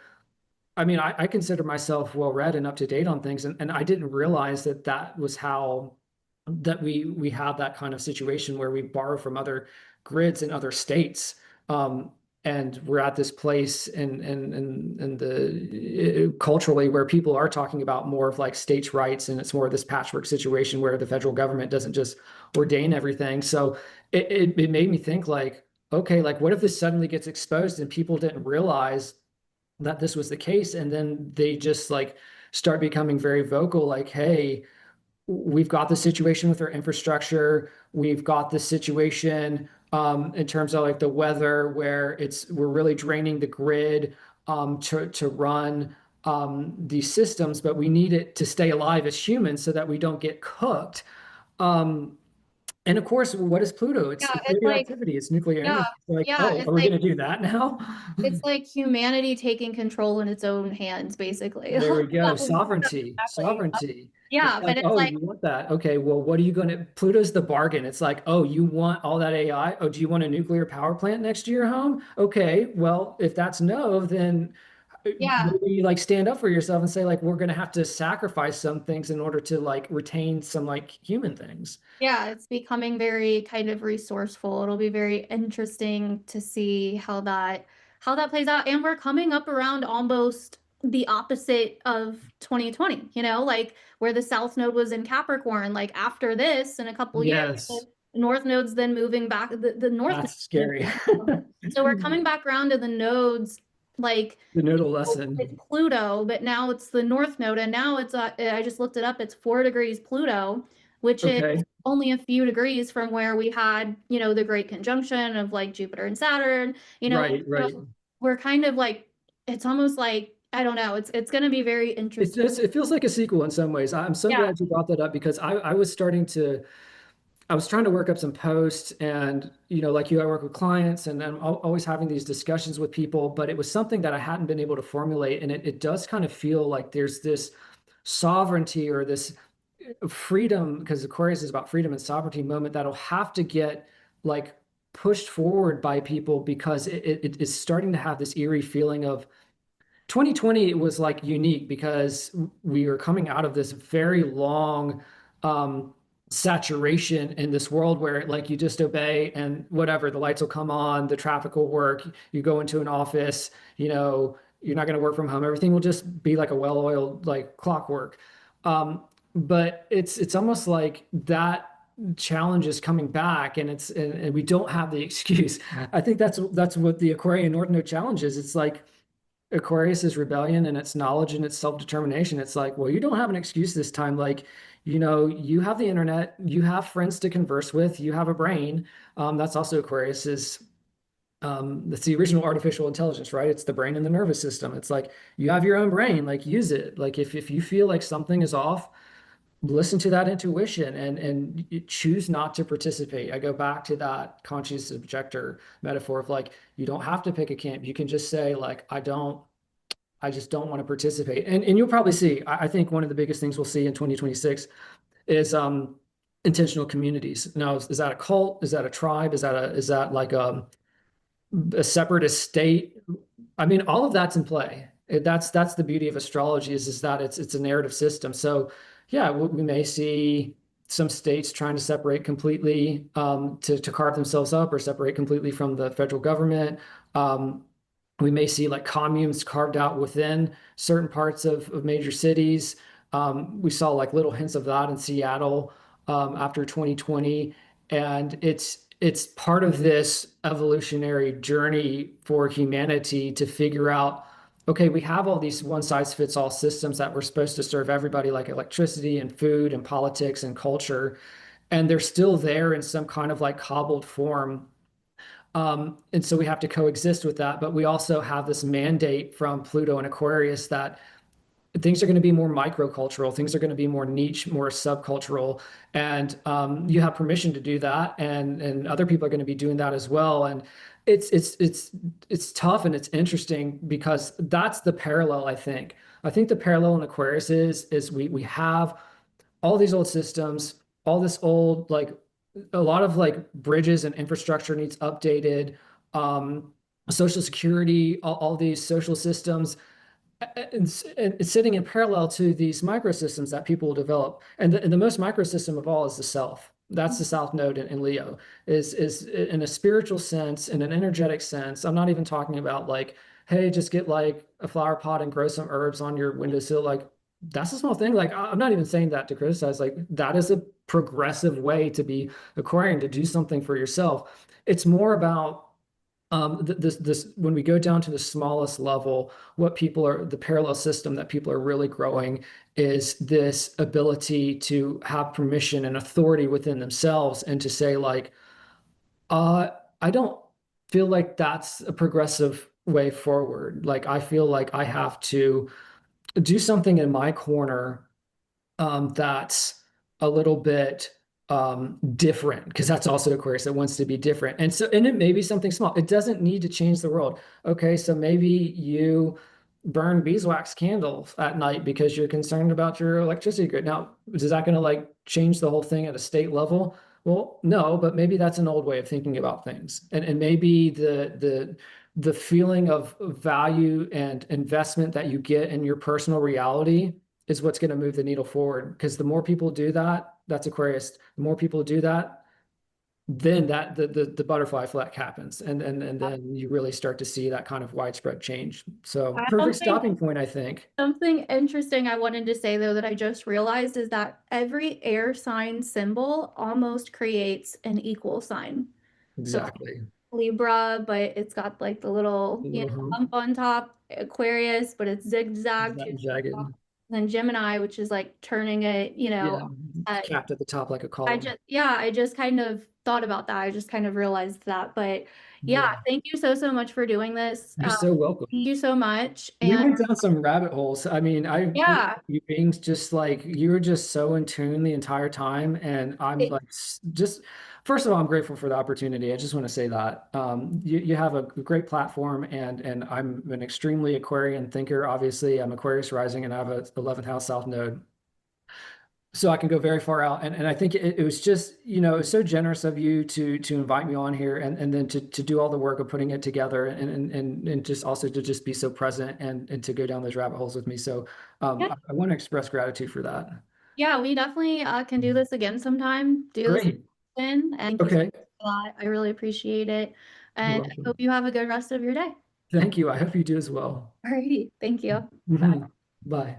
I mean, I consider myself well read and up to date on things, and I didn't realize that that was how that we have that kind of situation where we borrow from other grids in other states. Um, and we're at this place in the culturally where people are talking about more of like states' rights, and it's more of this patchwork situation where the federal government doesn't just ordain everything. So it made me think like, okay, like what if this suddenly gets exposed and people didn't realize that this was the case, and then they just like start becoming very vocal like, hey, we've got the situation with our infrastructure, we've got this situation in terms of like the weather where we're really draining the grid to run these systems, but we need it to stay alive as humans so that we don't get cooked. um, and of course, what is Pluto? Yeah, It's it's like radioactivity, it's nuclear yeah, energy. It's like, yeah, oh, are we going to do that now? it's like humanity taking control in its own hands, basically. There we go. That was Sovereignty, exactly. sovereignty. It's Yeah, like, but it's oh, like, you want that? Okay, well, what are you going to? Pluto's the bargain. It's like, oh, you want all that AI? Oh, do you want a nuclear power plant next to your home? Okay, well, if that's no, then yeah, maybe like stand up for yourself and say like, we're going to have to sacrifice some things in order to like retain some like human things. yeah, it's becoming very kind of resourceful. It'll be very interesting to see how that plays out. And we're coming up around almost the opposite of 2020, like where the South Node was in Capricorn. Like after this, in a couple years, the Yes, North Node's then moving back, the North Node. that's scary. So we're coming back around to the nodes, like The nodal it's lesson. Pluto, but now it's the North Node, and now I just looked it up. It's 4 degrees Pluto, which is Okay, only a few degrees from where we had, the Great Conjunction of like Jupiter and Saturn. right, right. So we're kind of like it's almost like I don't know. It's going to be very interesting. It feels like a sequel in some ways. I'm so Yeah, glad you brought that up because I was trying to work up some posts, and like you, I work with clients, and I'm always having these discussions with people, but it was something that I hadn't been able to formulate, and it does kind of feel like there's this sovereignty or this freedom, because Aquarius is about freedom and sovereignty moment that'll have to get like pushed forward by people because it is starting to have this eerie feeling of 2020 was like unique because we were coming out of this very long saturation in this world where like you just obey and whatever, the lights will come on, the traffic will work, you go into an office, you're not going to work from home, everything will just be like a well-oiled like clockwork. But it's almost like that challenge is coming back, and we don't have the excuse. I think that's what the Aquarian North Node challenge is. It's like Aquarius is rebellion and it's knowledge and it's self-determination. It's like, well, you don't have an excuse this time. Like, you have the internet, you have friends to converse with, you have a brain. That's also Aquarius's. That's the original artificial intelligence, right? It's the brain and the nervous system. It's like you have your own brain, like use it. Like if you feel like something is off, listen to that intuition and you choose not to participate. I go back to that conscious objector metaphor of like, you don't have to pick a camp. You can just say like, I don't. I just don't want to participate. And you'll probably see, I think one of the biggest things we'll see in 2026 is intentional communities. Now, is that a cult? Is that a tribe? Is that like a separatist state? I mean, all of that's in play. That's the beauty of astrology is that it's a narrative system. So yeah, we may see some states trying to separate completely to carve themselves up or separate completely from the federal government. Um, we may see like communes carved out within certain parts of major cities. We saw like little hints of that in Seattle after 2020, and it's part of this evolutionary journey for humanity to figure out, okay, we have all these one size fits all systems that were supposed to serve everybody, like electricity and food and politics and culture, and they're still there in some kind of like cobbled form. And so we have to coexist with that. But we also have this mandate from Pluto and Aquarius that things are going to be more microcultural, things are going to be more niche, more subcultural, and you have permission to do that, and other people are going to be doing that as well. And it's tough and it's interesting because that's the parallel. I think the parallel in Aquarius is we have all these old systems, all this old like a lot of like bridges and infrastructure needs updated. Social security, all these social systems and it's sitting in parallel to these microsystems that people will develop. And the most microsystem of all is the self. That's the South Node in Leo, is in a spiritual sense, in an energetic sense. I'm not even talking about like, hey, just get like a flower pot and grow some herbs on your windowsill. Like that's a small thing. Like I'm not even saying that to criticize. Like that is a progressive way to be acquiring, to do something for yourself. It's more about this when we go down to the smallest level, what people are the parallel system that people are really growing is this ability to have permission and authority within themselves and to say like, I don't feel like that's a progressive way forward. Like I feel like I have to do something in my corner that's a little bit different because that's also Aquarius that wants to be different. And so, and it may be something small. It doesn't need to change the world. Okay, so maybe you burn beeswax candles at night because you're concerned about your electricity grid. Now, is that going to like change the whole thing at a state level? Well, no, but maybe that's an old way of thinking about things. And maybe the feeling of value and investment that you get in your personal reality is what's going to move the needle forward. Because the more people do that, that's Aquarius. The more people do that, then that the butterfly effect happens, and then you really start to see that kind of widespread change. So perfect Something stopping point, I think. something interesting I wanted to say though that I just realized is that every air sign symbol almost creates an equal sign. So Exactly. Libra, but it's got like the little, A you know, little hump. hump on top. Aquarius, but it's Is zigzag. that jagged? And then Gemini, which is like turning it, you know, Yeah, uh, capped at the top like a I column. just, yeah, I just kind of thought about that. I just kind of realized that. But yeah, Yeah. thank you so much for doing this. You're so welcome. Thank you so much. We And went down some rabbit holes. I mean, yeah, you being just like you were just so in tune the entire time, and I'm it, like just first of all, I'm grateful for the opportunity. I just want to say that you have a great platform, and I'm an extremely Aquarian thinker. Obviously, I'm Aquarius rising, and I have a 11th house South Node, so I can go very far out. And I think it was just, you know, it was so generous of you to invite me on here and then to do all the work of putting it together and just also to just be so present and to go down those rabbit holes with me. So yeah, I want to express gratitude for that. yeah, we definitely can do this again sometime. Do this Great. again. And thank you so Okay. much a lot. I really appreciate it. You're And I hope welcome. you have a good rest of your day. Thank you. I hope you do as well. Alrighty, thank you. Bye. Mhm. Bye.